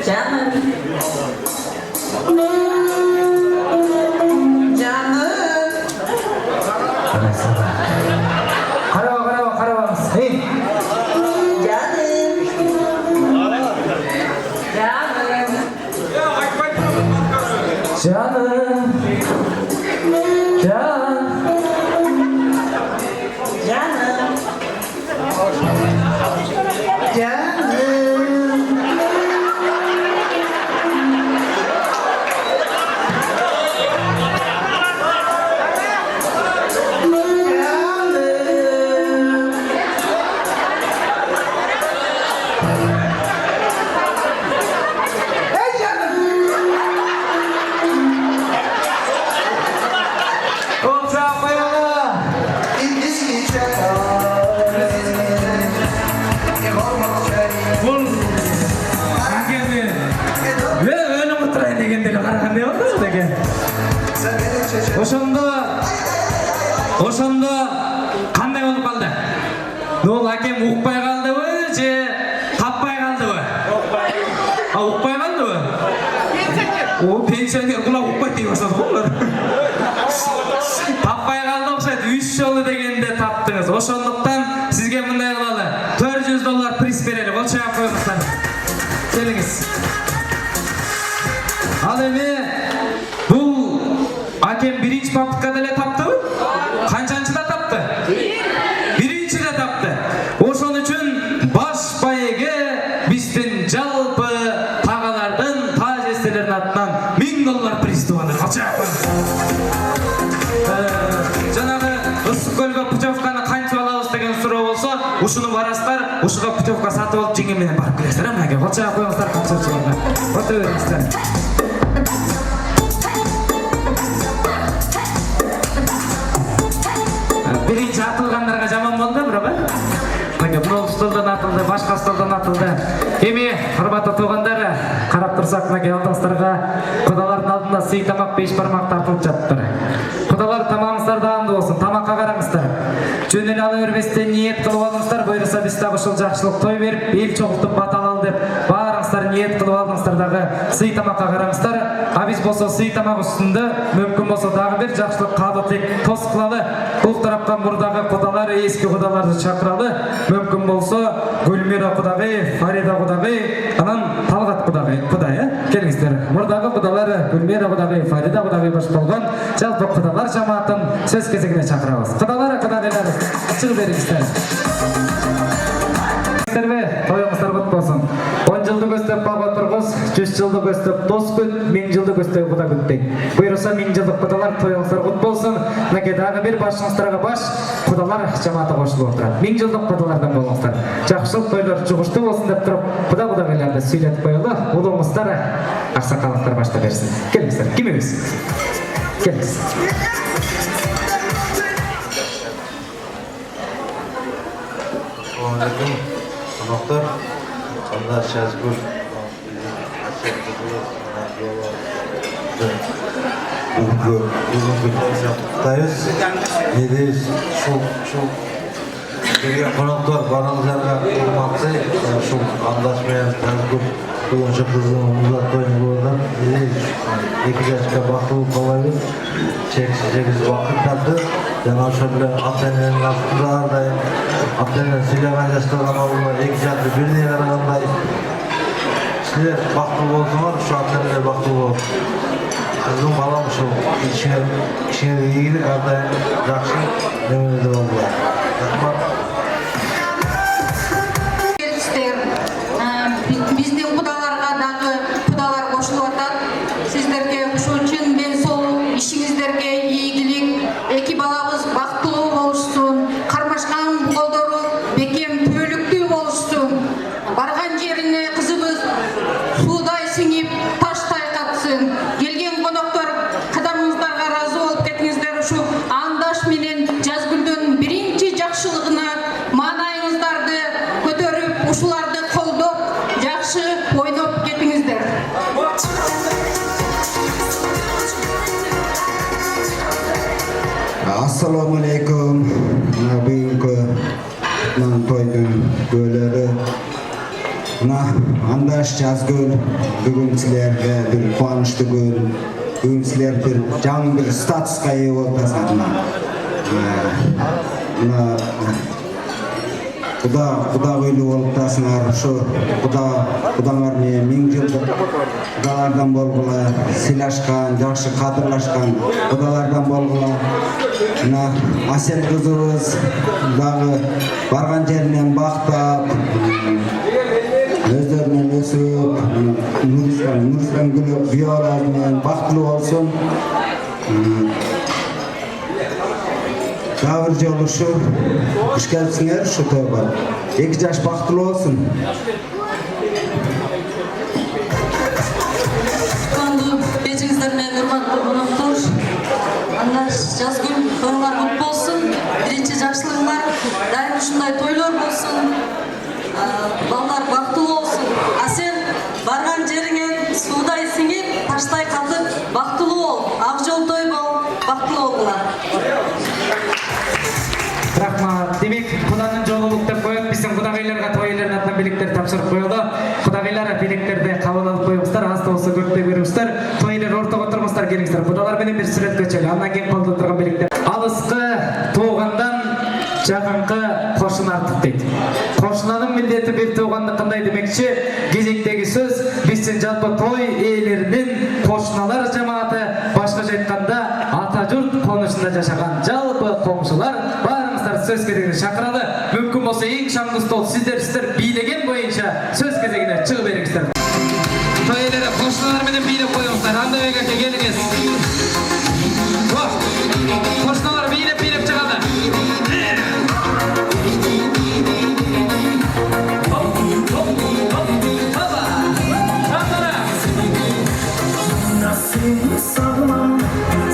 Жаным. Жаным. Карабаңыз. Эй, Жаным. Жаным. жаным. Жан. Жаным. Жаным. Кол чайып коелу. Бул ангеме өлүп отурайын дегенде караганда болду деге. Ошондо кандай болуп калды? Бул акем укпай калдыбы же таппай калдыбы? Укпай калдыбы? О, пенсионер кулак укпайт дей баштады го булар. Таппай калды окшойт, 3 жолу дегенде таптыңыз. Ошондуктан сизге мындай кылалы. $400 приз берели. Кол чайып коюңуздар. Келиңиз. Ал эми бул акем биринчи попыткада эле таптыбы? Канчанчыда тапты? Биринчиде тапты. Ошон үчүн баш байеге биздин жалпы тагалардын, таж эстелердин атынан $1000 приз тугандар. Кол чайып коюңуз. Жанагы ысык көлгө путевканы канча алабыз деген суроо болсо, ушуну барасыздар, ушуга путевка сатып алып жеңе менен барып келесиздер. Мынакей кол чайып коюңуздар, канча чыгат. Отура бериңиздер. Биринчи атылгандарга жаман болду, бирок мынакей бул столдон атылды, башка столдон атылды. Эми урматтуу туугандар, карап турсак мынакей алдыңыздарга кудалардын алдында сый тамак 5 бармак тартылып жатыптыр. Кудалар тамагыңыздар даамдуу болсун, тамакка караңыздар. Жөнеле ала бербестен ниет кылып алыңыздар. Буйрса биз дагы ушул жакшылык той берип, эл чогултуп баталалы деп баарыңыздар ниет кылып алыңыздар дагы сый тамакка караңыздар. А биз болсо сый тамак үстүндө мүмкүн болсо дагы бир жакшылык каалатып тос кылалы. Бул тарапка мурдагы кудалар, эски кудаларды чакыралы. Мүмкүн болсо Гүлмира кудагый, Фарида кудагый, анан Талгат кудай, келиңиздер. Мурдагы кудалар Гүлмира кудагый, Фарида кудагый баш болгон жалпы кудалар жамаатын сөз кезегине чакырабыз. Кудалар, кудагайлар, чыгып бериңиздер. Тоюңуздар кут болсун. 10 жылды көздөп баба тургуз, 100 жылды көздөп дос күт, 1000 жылды көздөп куда күттейт. Буйруса 1000 жылдык кудалар тоюңуздар кут болсун. Мынакей дагы бир башыңыздарга баш кудалар жамааты кошулуп отурат. 1000 жылдык кудалардан болуңуздар. Жакшылык тойлор жугуштуу болсун деп туруп, кудагайларды сүйлөтүп коелу. Улуңуздар, аксакалыктар баштап берсин. Келиңиздер, кимибиз? Келиңиз. Konuklar, Kandar Şazgül, bugün günlerimizi kutlayız. Nedeyiz, şu gelgen konuklar baranızlarga olmakta, şu anlaşmayan Şazgül bugün kızının umuzat toyunu buradan. Nedeyiz, 2 yaşka bakılı kolayız, çeksiz vakit kaldı. Жаңа шөрлі Ақтененің астындардай, Ақтенен сөйлеген жастардан ауылы 2 жаты біріне қарағандай. Сіздер бақытты болсыңдар, şu Ақтененде бақытты болып. Қызым балам şu кішіне де егілік, әрдайым жақсы немеледі болуға. Рахмат. Биздин кудаларга дагы кудалар кошулуп атат. Сиздерге ушул үчүн мен сол ишиңиздерге ийгилик, эки балабыз бактылуу болушсун, кармашкан колдору бекем түбөлүктүү болушсун. Барган жерине кызыбыз суудай сиңип, таштай катсын. Келген коноктор кадамыңыздарга ыраазы болуп кетиңиздер. Ушу Андаш менен Жазгүлдүн биринчи жакшылыгына маанайыңыздарды көтөрүп, ушуларды колдоп, жакшы ойноп кетиңиздер. Assalamu alaikum. Бүгүнкү тойдун күөлөрү. Андаш Жазгүл бүгүн силерге бир кубанычтуу күн. Бүгүн силер бир жаңы бир статуска ээ болуп атасыңар. Кудагыйлуу болуп атасыңар. Ушу кудаңар менен 1000 жылдык кудалардан болгула, сыйлашкан, жакшы кадырлашкан кудалардан болгула. Асел кызыбыз дагы барган жеринен бактап, өздөрүнөн өсүп, Нурислам гүлү биялары менен бактылуу болсун. Дагы бир жолу ушу куш келипсиңер ушу тойго. 2 жаш бактылуу болсун. Бежиңиздер менен урматтуу коноктор, Андаш Жазгүл тойлар кут болсун, биринчи жакшылыгыңар, дайым ушундай тойлор болсун, балдар бактылуу болсун. А сен барган жериңе суудай сиңип, таштай катып, бактылуу бол, ак жол той бол, бактылуу болгула. Рахмат. Демек, Куданын жолулук деп коюп, биздин кудагыйларга той элеринин атынан белектер тапшырып коелу. Кудагыйлар белектерди кабыл алып коюңуздар, аз да болсо көктөй бериңиздер. Той элер ортого турмуздар, келиңиздер. Кудалар менен бир сүрөт көчөлү. Андан кийин колдо турган белектер. Алыскы туугандан жакынкы кошун артык дейт. Кошунанын милдети бир туугандыкындай демекчи, кезектеги сөз биздин жалпы той ээлеринин кошуналар жамааты, башкача айтканда ата журт конушунда жашаган жалпы коңшулар сөз кезегине чакыралы. Мүмкүн болсо эң шаңды стол сиздер бийлеген боюнча сөз кезегине чыгып бериңиздер. Той элери кошуналар менен бийлеп коюңуздар. Андабек аке келиңиз. Кошуналар бийлеп чыгады. Seni sağlam,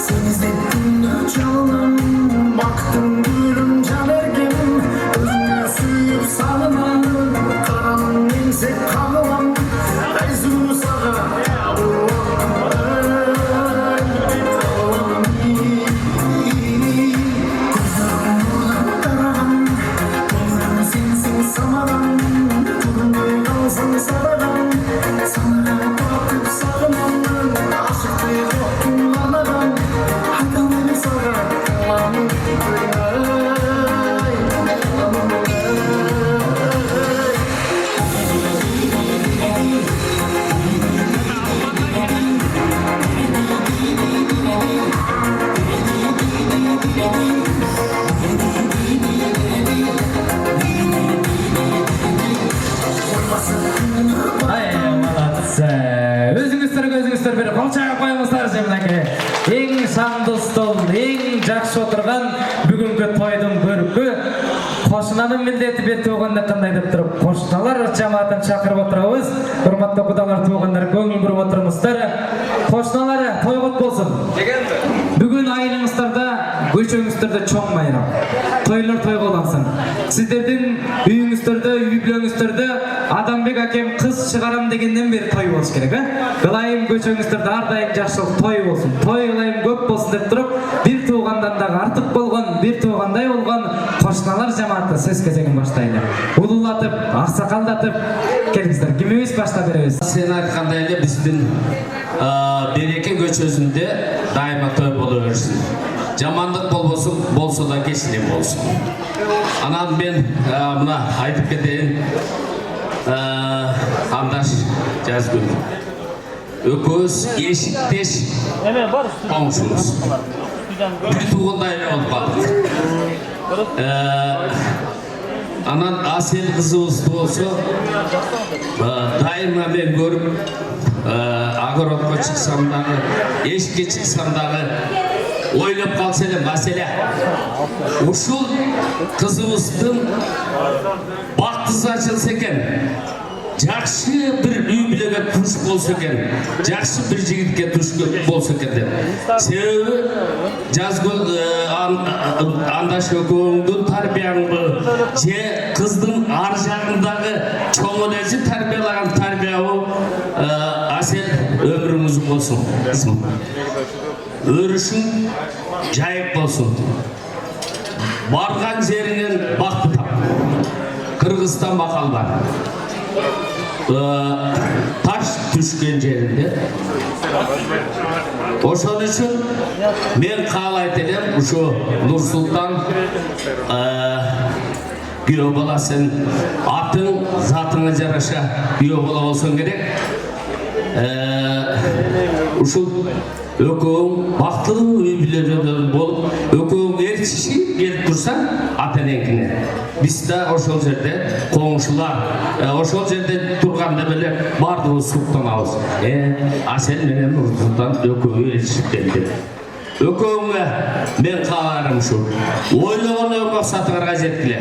seni izlettiğimde çalınam. Baktım gülüm can ergem, özüne suyup sağlamam. Karanın ense kalıvam, ayzunu sağa. Алчаға қойыңыздар жемнәке. Ең шаңды стол, ең жақсы отырған бүгінгі тойдың көркі. Қошынаның міндеті бет туғанда қандай деп тұрып, қошыналар жамаатын шақырып отырауыз. Құрметті құдалар туғандар көңіл бұрып отырмыздар. Қошыналары той құт болсын. Бүгін айылыңыздарда, көшеңіздерде чоң майрам. Тойлар той қолансын. Сіздердің үйіңіздерде, үй-бүлөңіздерде Адамбек әкем қыз шығарам дегеннен бері той болсын керек. Қылайым көшеңіздерде ардайым жақсылық той болсын. Той қылайым көп болсын деп тұрып, бір туғандан дағы артық болған, бір туғандай болған қошыналар жамааты сөз кезегін баштайды. Ұлылатып, ақсақалдатып, келіңіздер. Кім емес башта береміз. Сен айтқандай эле биздин береке көчөсүндө дайыма той боло берсин. Жамандык болбосун, болсо да кечине болсун. Анан мен мына айтып кетейин. Андаш Жазгүл. Экөөбүз эшиктеш коңшубуз. Бир туугандай болуп калдык. Анан Асел кызыбыз болсо дайыма мен көрүп огородко чыксам дагы, эшикке чыксам дагы ойлоп калса элем, Аселе, ушул кызыбыздын бактысы ачылса экен, жакшы бир үй бүлөгө туш болсо экен, жакшы бир жигитке туш болсо экен деп. Себеби Жазгүл андаш экөөңдүн тарбияңбы же кыздын ар жагындагы чоң элеси тарбиялаган тарбиябы Асел өмүрүңүз болсун. Өрүшүң жайып болсун. Барган жеринен бакты тап. Кыргызстан макал бар. Таш түшкен жеринде. Ошон үчүн мен каалайт элем, ушу Нурсултан күйөө баласын атың затыңа жараша күйөө бала болсоң керек. Ушул экөөң бактылуу үй бүлөлөрдө болуп, экөөң ээрчиши келип турсаң ата-энеңкине. Биз да ошол жерде коңшулар, ошол жерде турганда беле бардыгыбыз суктанабыз. Асел менен Нурсултан экөө ээрчишип келди. Экөөңө мен кааларым ушу. Ойлогон максатыңарга жеткиле.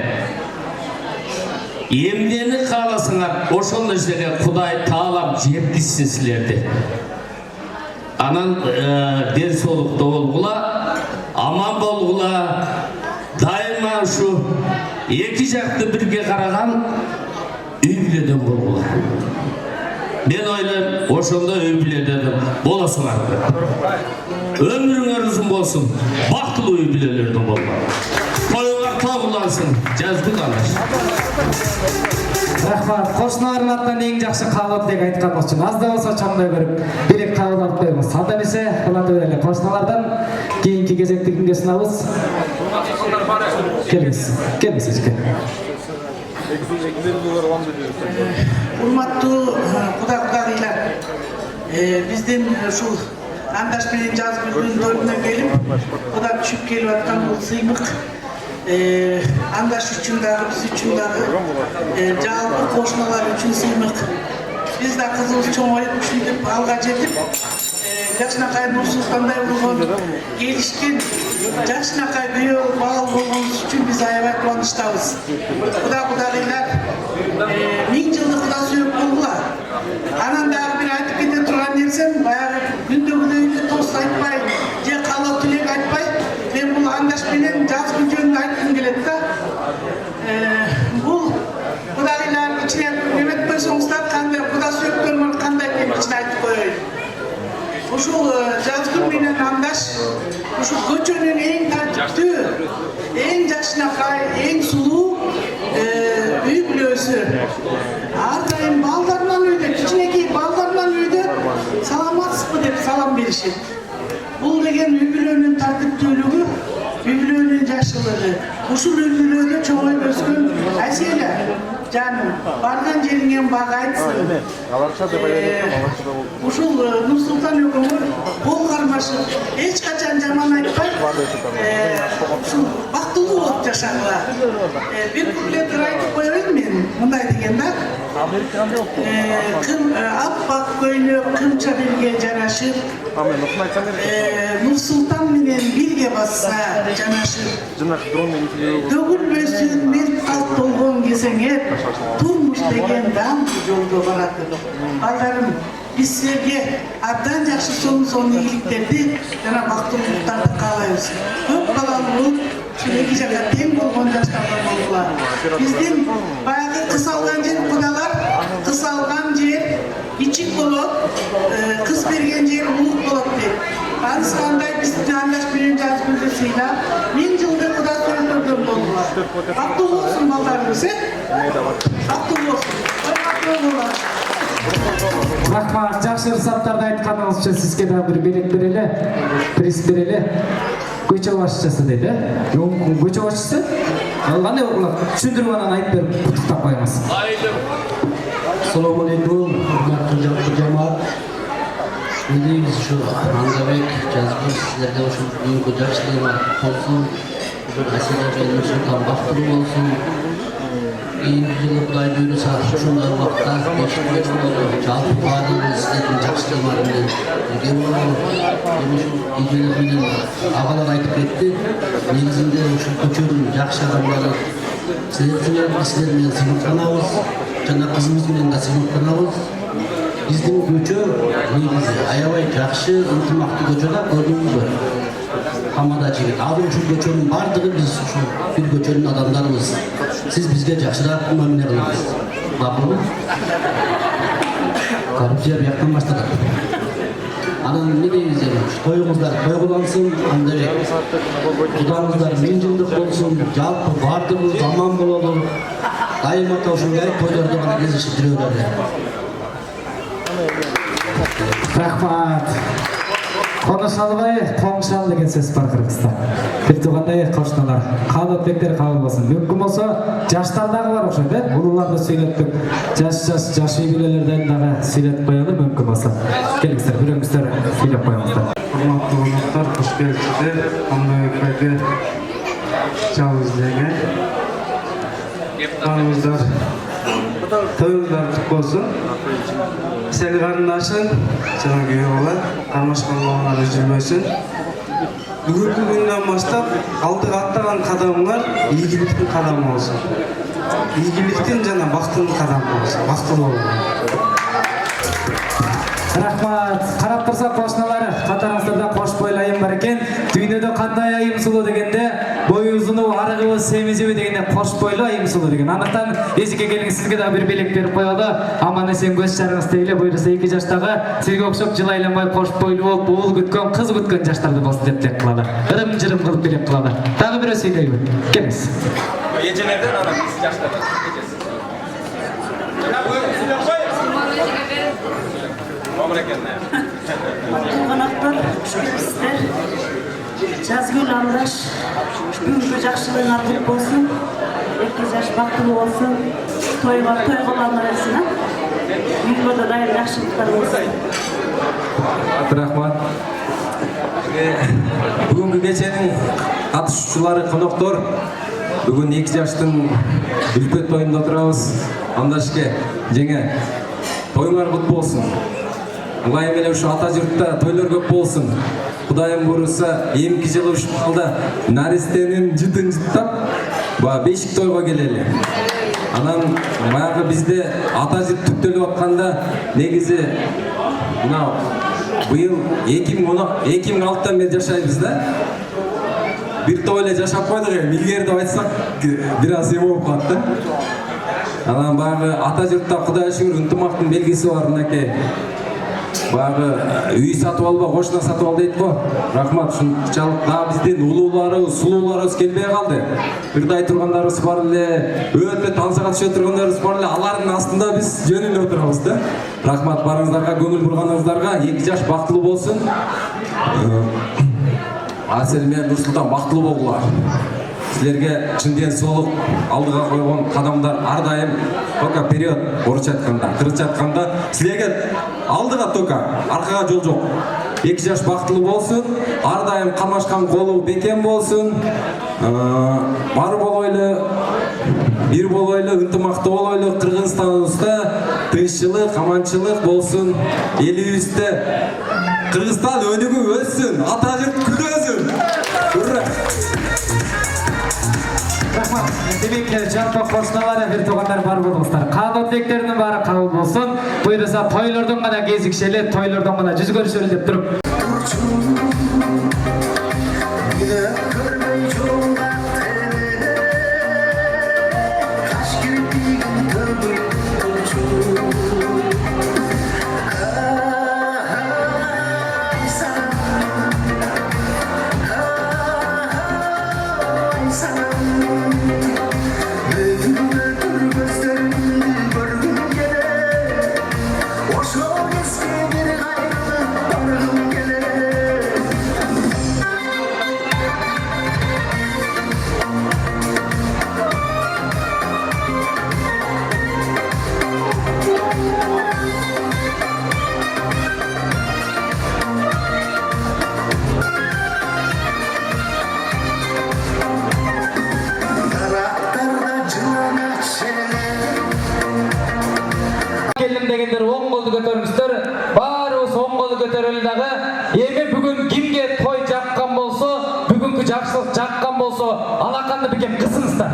Эмнени кааласаңар, ошол нерсеге Кудай таалап жеткизсин силерди. Анан ден соолукта болгула, аман болгула, дайыма ушу эки жакты бирге караган үй бүлөдөн болгула. Мен ойлойм, ошондо үй бүлөдөн болосуңар. Өмүрүңөр узун болсун, бактылуу үй бүлөлөрдөн болгула. Тоюңар тогулансын, Жазгүл андаш. Рахмат. Қошыналардың атынан ең жақсы қалып деп айтқан үшін аз да болса чоңдай көріп, берек қабыл алып қойыңыз. Анда есе қыланды өрелі. Қошыналардан кейінгі кезекті кімге сынабыз? Келіңіз. Келіңіз ешке. Урматтуу кудагыйлар, биздин ушул Андаш менен Жазгүлдүн тоюнан келип, куда түшүп келип аткан бул сыймык Андаш үчүн дагы, биз үчүн дагы, жалпы кошуналар үчүн сыймык. Биз да кызыбыз чоңоюп ушинтип алга жетип, жакшынакай Нурсултандай болгон, келишкен жакшынакай күйөө бала болгонубуз үчүн биз аябай кубанычтабыз. Кудагыйлар, 1000 жылдык куда сүйөк болгула. Анан дагы бир айтып кете турган нерсем, баягы күндөгүдөй тост айтпай, же каалоо тилек айтпай, мен бул Андаш менен Жазгүл жөнүндө айткым келет да. Бул кудагыйлар ичинен эметип койсоңуздар, кандай куда сүйөктөрүм кандай экенин ичине айтып коеюн. Ушул Жазгүл менен Андаш ушул көчөнүн эң тартиптүү, эң жакшынакай, эң сулуу үй бүлөсү. Ар дайым балдарынан үйдө, кичинекей балдарынан үйдө саламатсызбы деп салам беришет. Бул деген үй бүлөнүн тартиптүүлүгү, үй бүлөнүн жакшылыгы. Ушул үй бүлөдө чоңоюп өскөн Аселе Canım, bargan жериңен бага айтсын. Ушул Нурсултан өкмөр кол кармашып, эч качан жаман айтпай, ушул бактылуу болуп жашагыла. Бир куплеттер айтып коеюн мен, мындай деген да. Кым аппак көйнөк кымча бирге жарашып, Нурсултан менен бирге басса жанашып, төгүлбөсүн мерт калп болгон кезеңет, турмуш деген даңкы жолдо барат. Балдарым, биз силерге абдан жакшы сонун ийгиликтерди жана бактылуулуктарды каалайбыз. Көп балалуу, эки жакка тең болгон жаштардан болгула. Биздин баягы кыз алган жер кудалар, кыз алган жер ичик болот, кыз берген жер улук болот дейт. Анысқандай біздің андаш менен жазгүлді сыйлап, 1000 жылды құда сөйлөдөн болдула. Бактылуу болсун балдарыбыз, бактылуу болсун. Рахмат, жакшы ырсаттарды айтканыңыз үчүн сизге да бир белек берели, приз берели. Көчө башчысы дейт, көчө башчысы? Кандай окулат? Түшүндүрүп анан айтып берип куттуктап коюңуз. Assalomu alaykum, hurmatli jamoat. Biz şu Andabek Jazgul sizlerge şu bugungi yaxshiligilar olsun. Asila Nursulton baxtli olsun. Keyingi yili Xudoy buyursa shunday vaqtda jalpi barlig'i sizlarning yaxshiliklaringiz bilan birga bo'ladi. Endi shu bilan avvalroq aytib ketdi. Negizinde shu ko'chirning yaxshi odamlari sizlar bilan sinflanamiz. Jana qizimiz bilan da sinflanamiz. Bizning ko'cha negizi aябай yaxshi ынтымақты ko'chalar ko'rdingizmi? Hamada jigit. Abi shu ko'chaning bardigi biz shu bir ko'chaning odamlarimiz. Siz bizga yaxshiroq muomala qilasiz. Ma'qulmi? Korrupsiya bu yoqdan boshladi. Anan ne deymiz endi? To'yingizlar to'yg'ulansın, anday. Qudamizlar 1000 yillik bo'lsin, jalpi bardigi zamon bo'ladi. Daima shunday to'ylarda g'ana gezishib yuraveradi. Рахмат. Коношалбай, коңшал деген сөз бар Кыргызста. Бир туугандай кошуналар, каалатбектер кабыл болсун. Мүмкүн болсо жаштардагы бар окшойт, улууларды сүйлөттүк. Жаш үй-бүлөлөрдөн дагы сүйлөтүп коелу мүмкүн болсо. Келиңиздер, бирөөңүздөр сүйлөп коюңуздар. Урматтуу коноктор, кош келипсиздер. Андабек байке жалгыз эле. Каныңыздар тоюңуздар кутук болсун. Сени карындашың, жана күйөө бала, кармашкан балалары жүрбөсүн. Бүгүнкү күндөн баштап алдыга аттаган кадамыңар ийгиликтин кадамы болсун. Ийгиликтин жана бактылын кадамы болсун. Бактылуу болуңар. Рахмат. Карап турсак кошуналар, катарыңыздарда кош бойлуу айым бар экен. Дүйнөдө кандай айым сулуу дегенде, бою узуну, арыгыбы, семизиби дегенде кош бойлуу айым сулуу деген. Андыктан эжеке келиңиз, сизге да бир белек берип коелу. Аман эсен көз жарыңыз тегиле, буйруса 2 жаштагы сизге окшоп жылы айланбай кош бойлуу болуп, уул күткөн, кыз күткөн жаштарды болсун деп тилек кылалы. Ырым-жырым кылып белек кылалы. Дагы бирөө сүйлөйбү. Келиңиз. Эжелерден анан жаштар. Konaklar, şükürsüzler. Jazgul Andaş, бүгүнкү жакшылыгыңар кут болсун. 2 жаш бактылуу болсун. Тойгуланар этсин, а? Үйгө да дайыр жакшылыктар болсун. Рахмат. Бүгүнкү кеченин катышуучулары, коноктор, бүгүн 2 жаштын үлпөт тоюнда отурабыз. Андашке, жеңе, тоюңар кут болсун. Ылайым эле ушу ата журтта тойлор көп болсун. Кудайым буйруса, эмки жылы ушул балда наристенин жытын жыттап, бешик тойго келели. Анан баягы бизде ата жырт түптөлүп атканда негизи мына быйыл 2016-тан бери жашайбыз да. Бир топ эле жашап койдук, илгери деп айтсак бир аз эме болуп калат да. Анан баягы ата журтта Кудайга шүгүр ынтымактын белгиси бар мынакей. Баягы үй сатып алба, кошуна сатып ал дейт го. Рахмат, ушунчалык да биздин улууларыбыз, сулууларыбыз келбей калды. Ырдай тургандарыбыз бар эле, өтө тансага түшө тургандарыбыз бар эле, алардын астында биз жөн эле отурабыз да. Рахмат, барыңыздарга, көңүл бурганыңыздарга 2 жаш бактылуу болсун. Аселме Нурсултан бактылуу болгулар. силерге чын денсаулык, алдыга койгон кадамдар ар дайым только вперед, орусча айтканда, кыргызча айтканда силерге алдыга только, аркага жол жок. 2 жаш бактылуу болсун, ар дайым кармашкан колу бекем болсун, бар болойлу, бир болойлу, ынтымактуу болойлу, Кыргызстаныбызда тынччылык, аманчылык болсун, элибизде Кыргызстан өнүгүп өссүн, ата жұрт күлөсүн. Ура! Рахмат. Демек, жалпы кошуналар, бир туугандар бар болуңуздар. Каалоо тилектеринин баары кабыл болсун. Буйруса тойлордон гана кезикшели, тойлордон гана жүз көрүшөлү деп туруп. Дегендер оң колду көтөрүңүздөр. Баарыбыз оң колду көтөрөлү дагы. Эми бүгүн кимге той жаккан болсо, бүгүнкү жакшылык жаккан болсо, алаканды бекем кысыңыздар.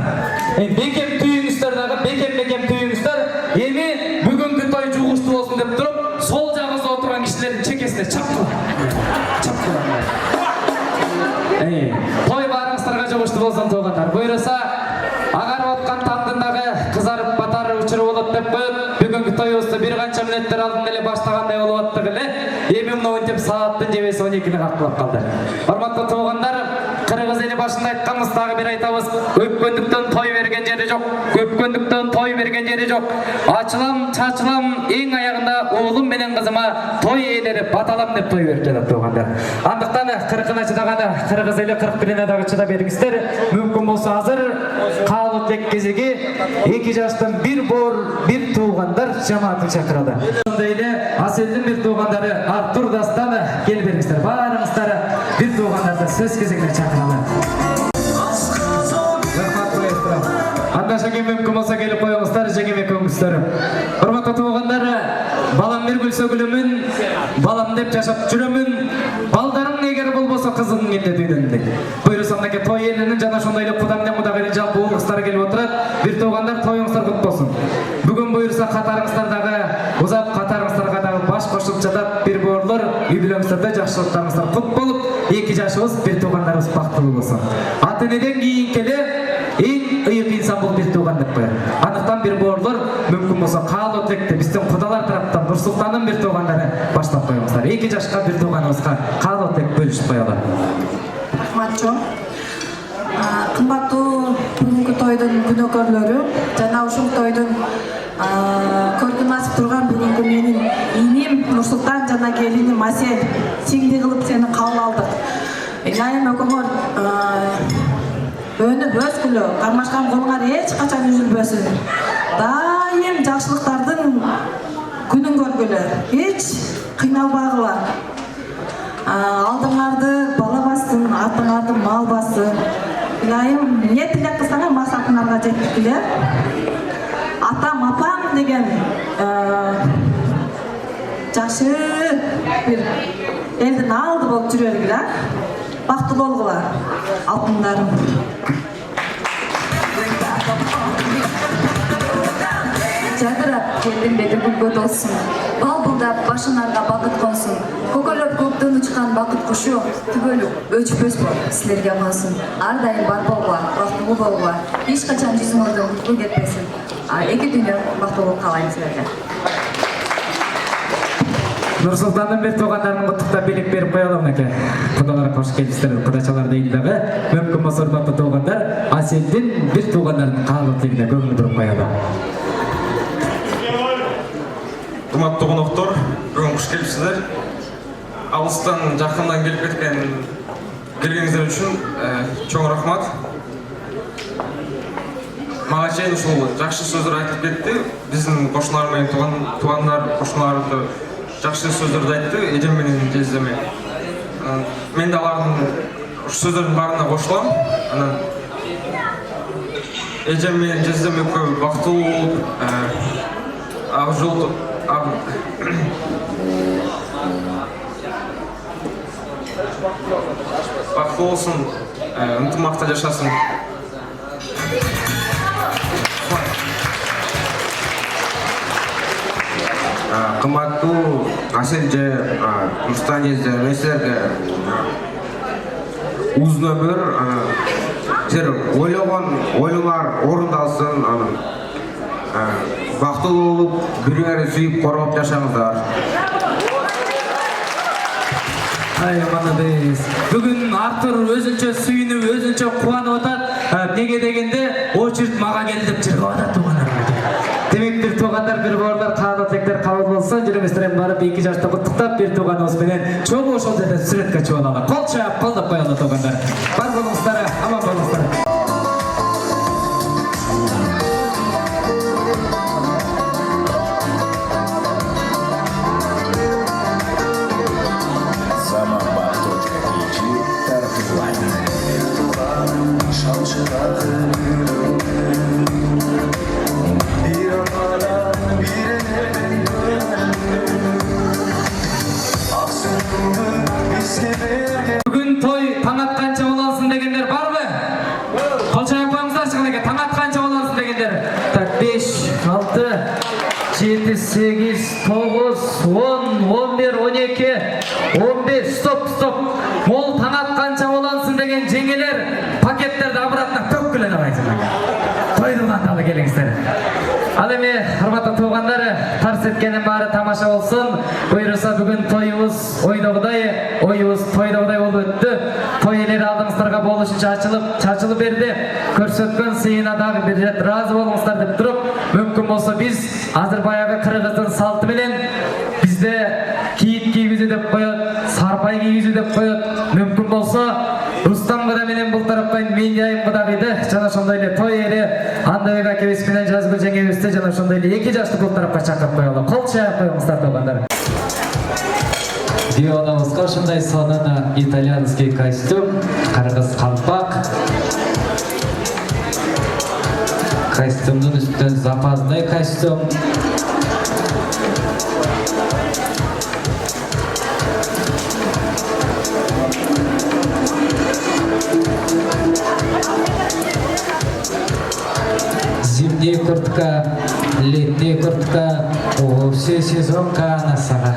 Бекем түйүңүздөр дагы, бекем түйүңүздөр. Эми бүгүнкү той жугуштуу болсун деп туруп, сол жагыбызда отурган кишилердин чекесине чапкыла. Той баарыңыздарга жугуштуу болсун туугандар. Буйруса агарып аткан тандын дагы кызарып батары учуру болот деп коюп, бүгүнкү тоюбузду бир канча мүнөттөр алдын эле баштагандай болуп аттык эле. Эми мынтип сааттын жебеси 12-ни катталып калды. Урматтуу туугандар, кыргыз эли башында айтканбыз, дагы бир айтабыз. Өпкөндүктөн той берген жери жок. Өпкөндүктөн той берген жери жок. Ачылам, чачылам, эң аягында уулум менен кызыма той ээлери баталам деп той берип жатат туугандар. Андыктан 40-ына чыдаганда кыргыз эли 40-бирине дагы чыдап бериңиздер. Мүмкүн болсо азыр каалоо тек кезеги 2 жаштан бир боор, бир туугандар жамаатын чакырады. Ошондой эле Аселдин бир туугандары Артур Дастан келип бериңиздер. Баарыңыздар бир туугандарды сөз кезегине чакыралы. Анда жеңе мүмкүн болсо келип коюңуздар, жеңе көңүлсүздөр. Урматтуу туугандар, балам бир күлсө күлөмүн, балам деп жашап жүрөмүн. Балдарың эгер болбосо кызың эмне дүйдөн. Буйруса мынакей той элинин жана ошондой эле куда менен кудагайлы жалпы угуштары келип отурат. Бир туугандар, тоюңуздар кут болсун. Бүгүн буйруса катарыңыздар дагы узап, катарыңыздарга дагы баш кошуп жатат. Бир боорлор, үй бүлөңүздөрдө жакшылыктарыңыздар кут болуп, 2 жашыбыз, бир туугандарыбыз бактылуу болсун. Ата энеден кийинки эле эң ыйык инсан бул бир тууган деп коет. Андыктан бир боорлор мүмкүн болсо каалоо тилекти биздин кудалар тараптан Нурсултандын бир туугандары баштап коюңуздар. 2 жашка бир тууганыбызга каалоо тилек бөлүшүп коелу. Рахмат чоң. Кымбаттуу бүгүнкү тойдун күнөөкөрлөрү жана ушул тойдун көркүн басып турган бүгүнкү менин иним Нурсултан жана келиним Асел сиңди кылып сени кабыл алдык. Илайым өкөңөр өнүп өскүлө, кармашкан колуңар эч качан үзүлбөсүн. Дайым жакшылыктардын күнүн көргүлө, эч кыйналбагыла. Алдыңарды бала бассын, артыңарды мал бассын. Илайым эмне тилек кылсаңар максатыңарга жеткиле. Атам, апам деген жакшы бир элдин алды болуп жүрө бергиле. Бактылуу болгула, алтындарым. Жадырап келдим бети гүлгө толсун. Бал булдап башыңарга бакыт консун. Көкөлөп көктөн учкан бакыт кушу түгөлүп өчпөс болуп силерге калсын. Ар дайым бар болгула, бактылуу болгула. Эч качан жүзүңөрдөн кул кетпесин. 2 дүйнө бактылуу каалайм силерге. Нурсултандын бир туугандарынын куттуктап белек берип коелу мынакей. Кудалар кош келипсиздер, кудачалар дейли дагы. Мүмкүн болсо урматтуу туугандар, Аселдин бир туугандарынын каалоо тилегине көңүл буруп коелу. Урматтуу коноктор, бүгүн куш келипсиздер. Алыстан, жакындан келип келгениңиздер үчүн чоң рахмат. мага чейин ушул жакшы сөздөр айтып кетти. Биздин кошуналар менен туугандар, кошуналарды жакшы сөздөрдү айтты, эжем менен жездеме. Мен да алардын сөздөрдүн баарына кошулам. Анан эжем менен жездем экөө бактылуу болуп, ак жол бактылуу болсун, ынтымакта жашасын. Кымбаттуу Аселже, Нурстан эже, месилерге узун өмүр, силер ойлогон оюңар орундалсын, бактылуу болуп, бири-бири сүйүп коргоп жашаңыздар. Бүгүн Артур өзүнчө сүйүнүп, өзүнчө кубанып атат. Неге дегенде, очередь мага келди деп чыргап атат туугандар. Демек бир туугандар, бир бауырлар, каалатектер кабыл болсун. Жүрүңүздөр барып 2 жашты куттуктап, бир тууганыбыз менен чогуу ошол жерде сүрөткө чыгып алалы. Кол чаап, колдоп коелу туугандар. Бар болуңуздар, аман болуңуздар. Бүгүн той таң атканча болалсын дегендер барбы? Кол чаап коюңуздар чыгынаке, таң атканча болалсын дегендер. Так 5, 6, 7, 8, 9, 10, 11, 12, 15, стоп. Мол таң атканча болалсын деген жеңелер пакеттерди обратно төккүлө давайсыңдар. Тойдун андалы келиңиздер. Ал эми урматтуу туугандар, тарс эткенин баары тамаша болсун. Буйруса бүгүн тоюбуз оюбуз тойдогудай болуп өттү. Той элери алдыңыздарга болушунча чачылып берди. Көрсөткөн сыйына дагы бир рет ыраазы болуңуздар деп туруп, мүмкүн болсо биз азыр баягы кыргыздын салты менен бизде кийит кийгизүү деп коет, сарпай кийгизүү деп коет. Мүмкүн болсо Рустам кыда менен бул тараптан Мендяйым кыда кыйды. Жана ошондой эле той эри Андыбек акебиз менен Жазгүл жеңебизди жана ошондой эле 2 жашты бул тарапка чакырып коелу. Кол чаап коюңуздар туугандар. Дионабызга ушундай сонун итальянский костюм, кыргыз калпак. Костюмдун үстүнөн запасной костюм. Зимняя куртка, летняя куртка, все сезонка на сага.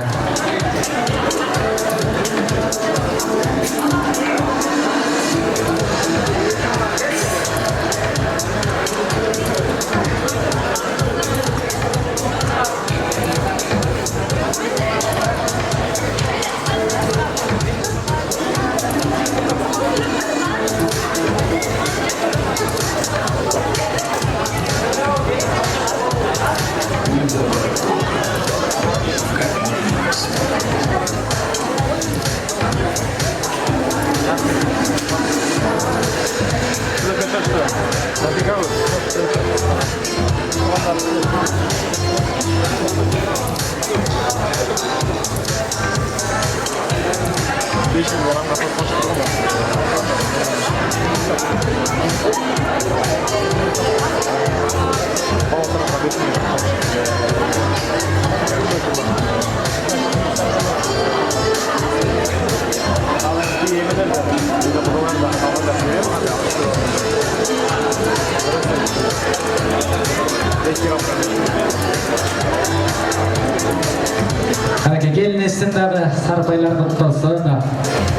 Gelin dagı sarpaylar kutlu olsun.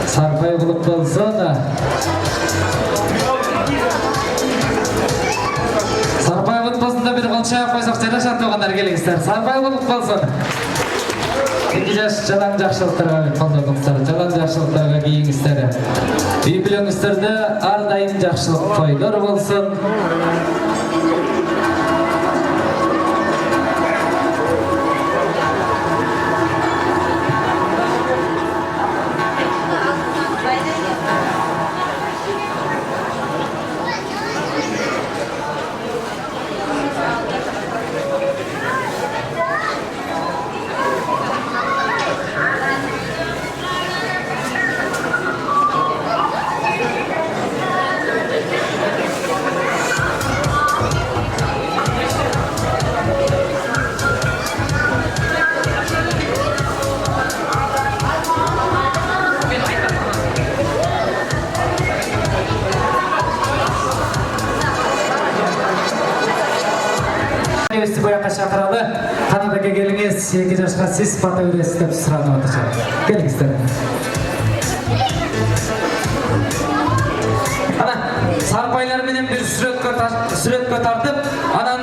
Sarpay kutlu olsun. Sarpay kutlu olsun da bir kol çayap koysak çanaşan tuğanlar gelingizler. Sarpay kutlu olsun. 2 yaş çalan жақшылықтарға қолдауыңыздар, çalan жақшылықтарға кийиңиздер. Үй бүлөңүздөрдө ар дайым жақшылық тойлор болсун. Өсті бояққа шақыралы, Канадаға келіңіз, 2 жашқа сіз бата өресіз деп сұранып атышар. Келіңіздер. Ана, сарпайлар менен бір сүретке тартып, анан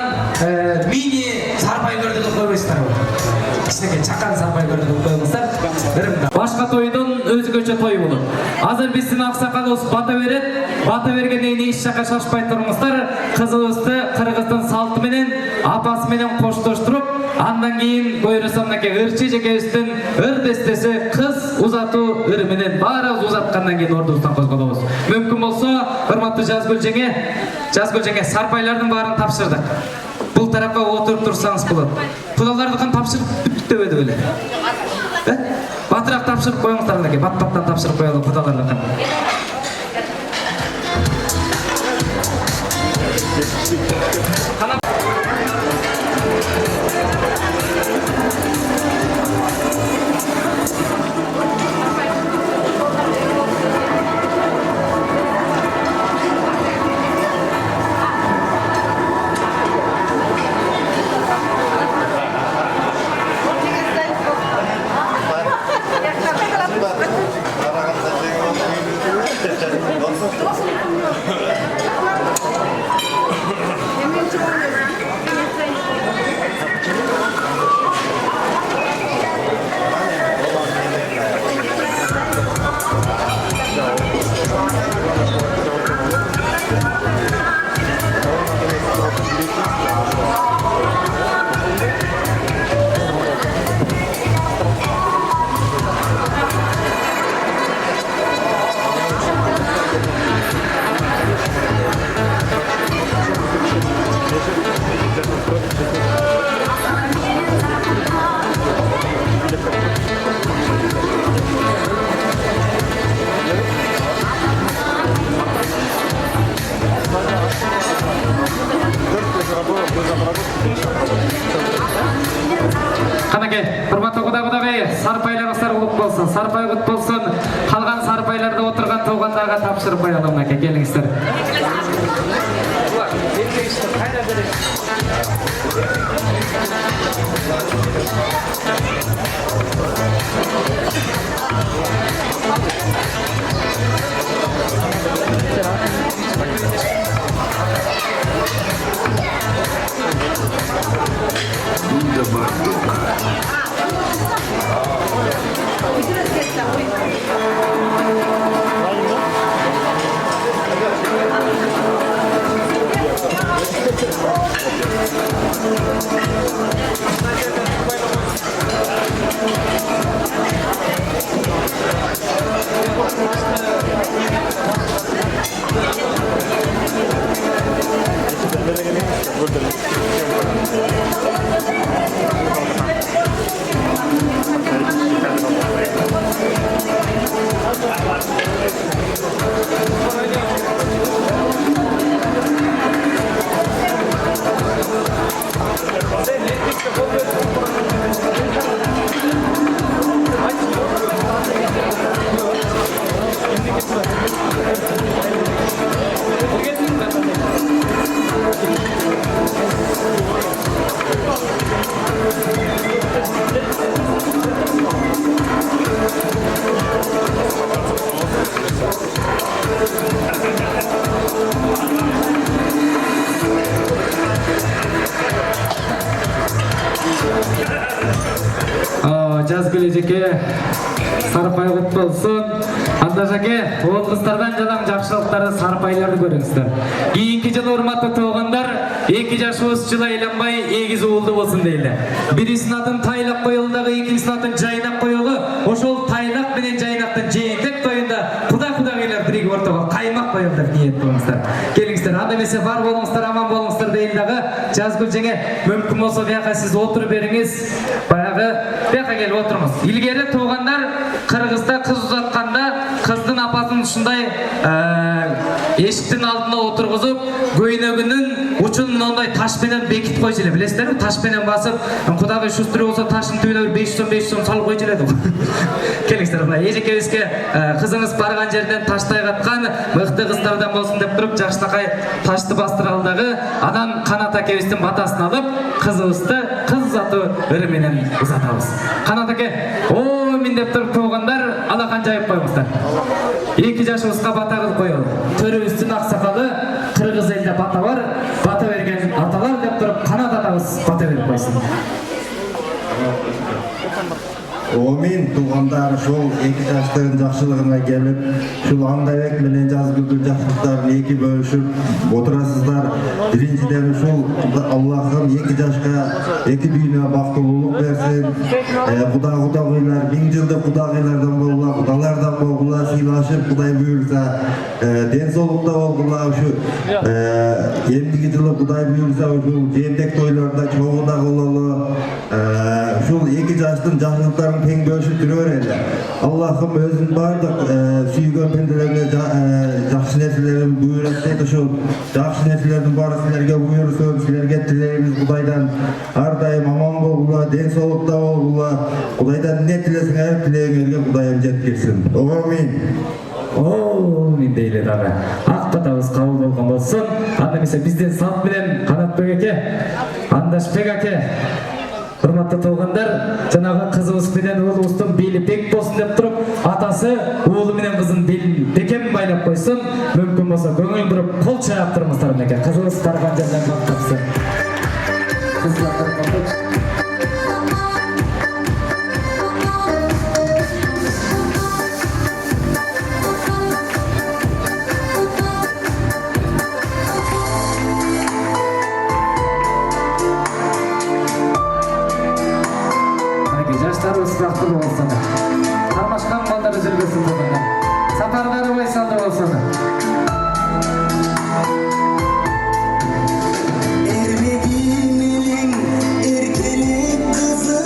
мини сарпайларды қойбайсыздар. Кішінеке чаққан сарпайларды қойбайсыздар. Башқа тойдың өзгөчө той болот. Азыр биздин аксакалыбыз бата берет. Бата бергенден кийин эч жакка шашпай турмуздар. Кызыбызды кыргыздын салты менен, апасы менен коштоштуруп, андан кийин Койросондоки ырчы жекебиздин ыр дестеси кыз узатуу ыры менен баарыбыз узаткандан кийин ордубуздан козголобуз. Мүмкүн болсо, урматтуу Жазгүл жеңе сарпайлардын баарын тапшырдык. Бул тарапка отуруп турсаңыз болот. Кудалардыкын тапшырып бүттөбөдү беле. Батырақ тапшырып қойыңыздар әке, бат-баттан тапшырып қойылы құдаларлыққа. Қанеке, құрметті құда-құдағай, сарпайларыңыздар ұлық болсын, сарпай құт болсын, қалған сарпайларды отырған туғандарға тапсырып қоялым, әке, келіңіздер. Жазгүл жеке сарпай құт болсын. Анда жеке, оғыздардан жалаң жақшылықтары сарпайларды көріңіздер. Кейінгі жылы урматты туғандар, 2 жашыбыз жылы айланбай егіз уылды болсын дейді. Бірісінің атын тайлақ қойылдағы, екіншісінің атын жайнақ қойылы. Ошол тайлақ менен жайнақтың жейіндік тойында құда-құдағайлар бірге ортаға қаймақ қойылдар ниет болыңыздар. Келіңіздер, анда месе бар болыңыздар, аман болыңыздар дейілдағы. Жазгүл жеңе, мүмкін болса бияқа сіз отырып беріңіз. Баяғы бияқа келіп отырыңыз. Илгері туғандар Қырғызда қыз ұзатқанда кыздын апасын ушундай эшиктин алдына отургузуп көйнөгүнүн учун мындай таш менен бекитип койчу эле, билесиздерби? Таш менен басып, кудагый шустрый болсо таштын түбүнө 500 сом салып койчу эле. Келиңиздер, мына эжекебизге кызыңыз барган жерден таштай каткан мыкты кыздардан болсун деп туруп жакшынакай ташты бастыралы дагы. Анан Канат акебиздин батасын алып, кызыбызды кыз атуу ыры менен узатабыз. Канат аке, о мен деп туруп туугандар, алакан жайып коюңуздар. 2 жашыбызга бата кылып коелу. Төрүбүздүн аксакалы кыргыз элде бата бар, бата берген аталар деп туруп Канат атабыз бата берип койсун. Мен туғандар шол 2 жаштығын жақшылығына келіп, шул Андабек менен Жазгүлдүн жақшылықтарын 2 бөлүшүп отурасыздар. Биринчиден шул Аллахым 2 жашка 2 дүйнө бактылуулук берсин. Кудагыйлар 1000 жылдык кудагыйлардан болгула, кудалардан болгула, сыйлашып Кудай буйрса, ден соолукта болгула. Ушу эмдиги жылы Кудай буйрса, ушул жээнтек тойлордо чогуу да кылалы. Ушул 2 жаштын жақшылыктарын тең бөлүшүп жүрөр эле. Аллахым өзүнүн бардык сүйгөн пенделерге жакшы нерселерин буйруп дейт. Ошол жакшы нерселердин баары силерге буйрсун. Силерге тилейбиз Кудайдан ар дайым аман болгула, ден соолукта болгула. Кудайдан эмне тилесиңер, тилегиңерге Кудайым жеткирсин. Мен дейле дагы. Ак батабыз кабыл болгон болсун. Анда эмесе бизден салт менен Канатбек аке, Андашбек аке, урматтуу туугандар, жанагы кызыбыз менен уулубуздун бели бек болсун деп туруп, атасы уулу менен кызын белин бекем байлап койсун. Мүмкүн болсо көңүл буруп кол чаап туруңуздар менеке. Кызыбыз барган жерден бактапсın. Сұрақтыр болсын. Қармашқан балдары жүргесін болғанда. Сапарлары байсалды болсын.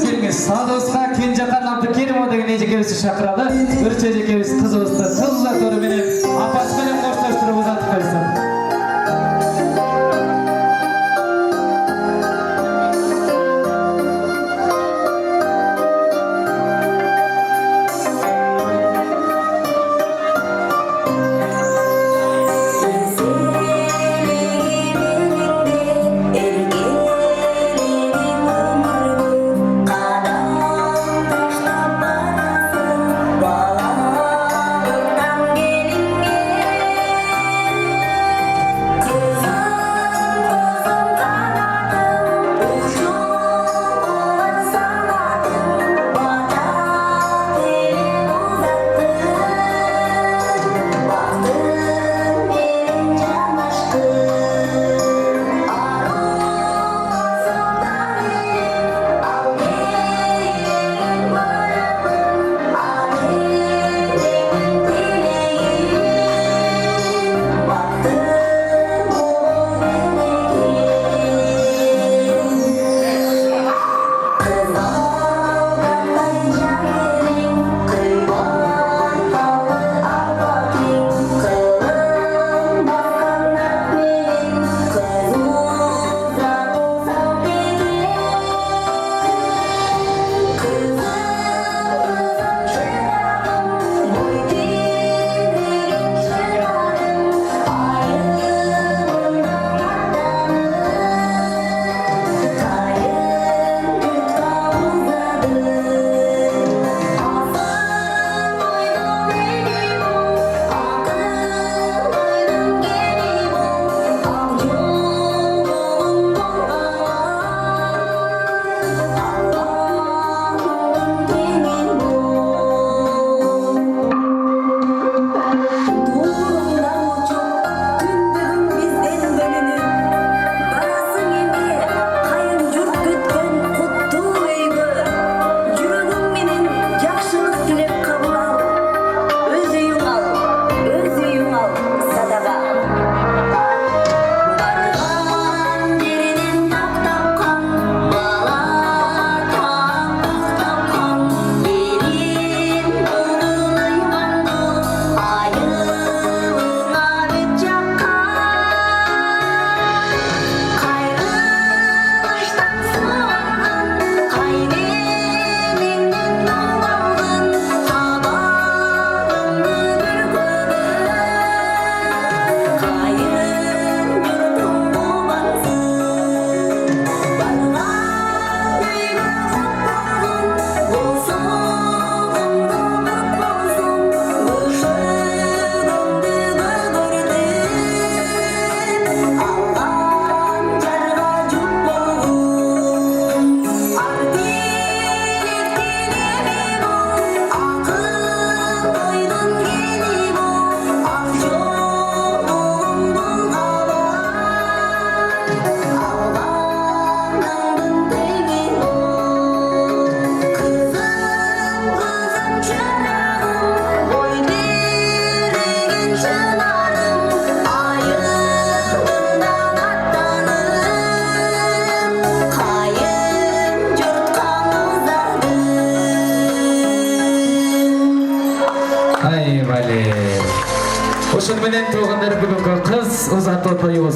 Келіңіз, Садосқа Кенжақан Абдыкеримова деген ежекебізді шақыралы. Үрч ежекебіз қызымызды тылжа торыменен апасымен қоштастырып ұзатып қойсын.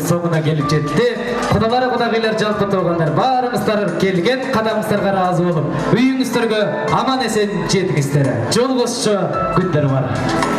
соңуна келип жетти. Кудалары кудагыйлар жалпы толгондар баарыңыздар келген кадамыңыздарга ыраазы болуп, үйүңүздөргө аман эсен жетиңиздер. Жолугузчу күндөр бар.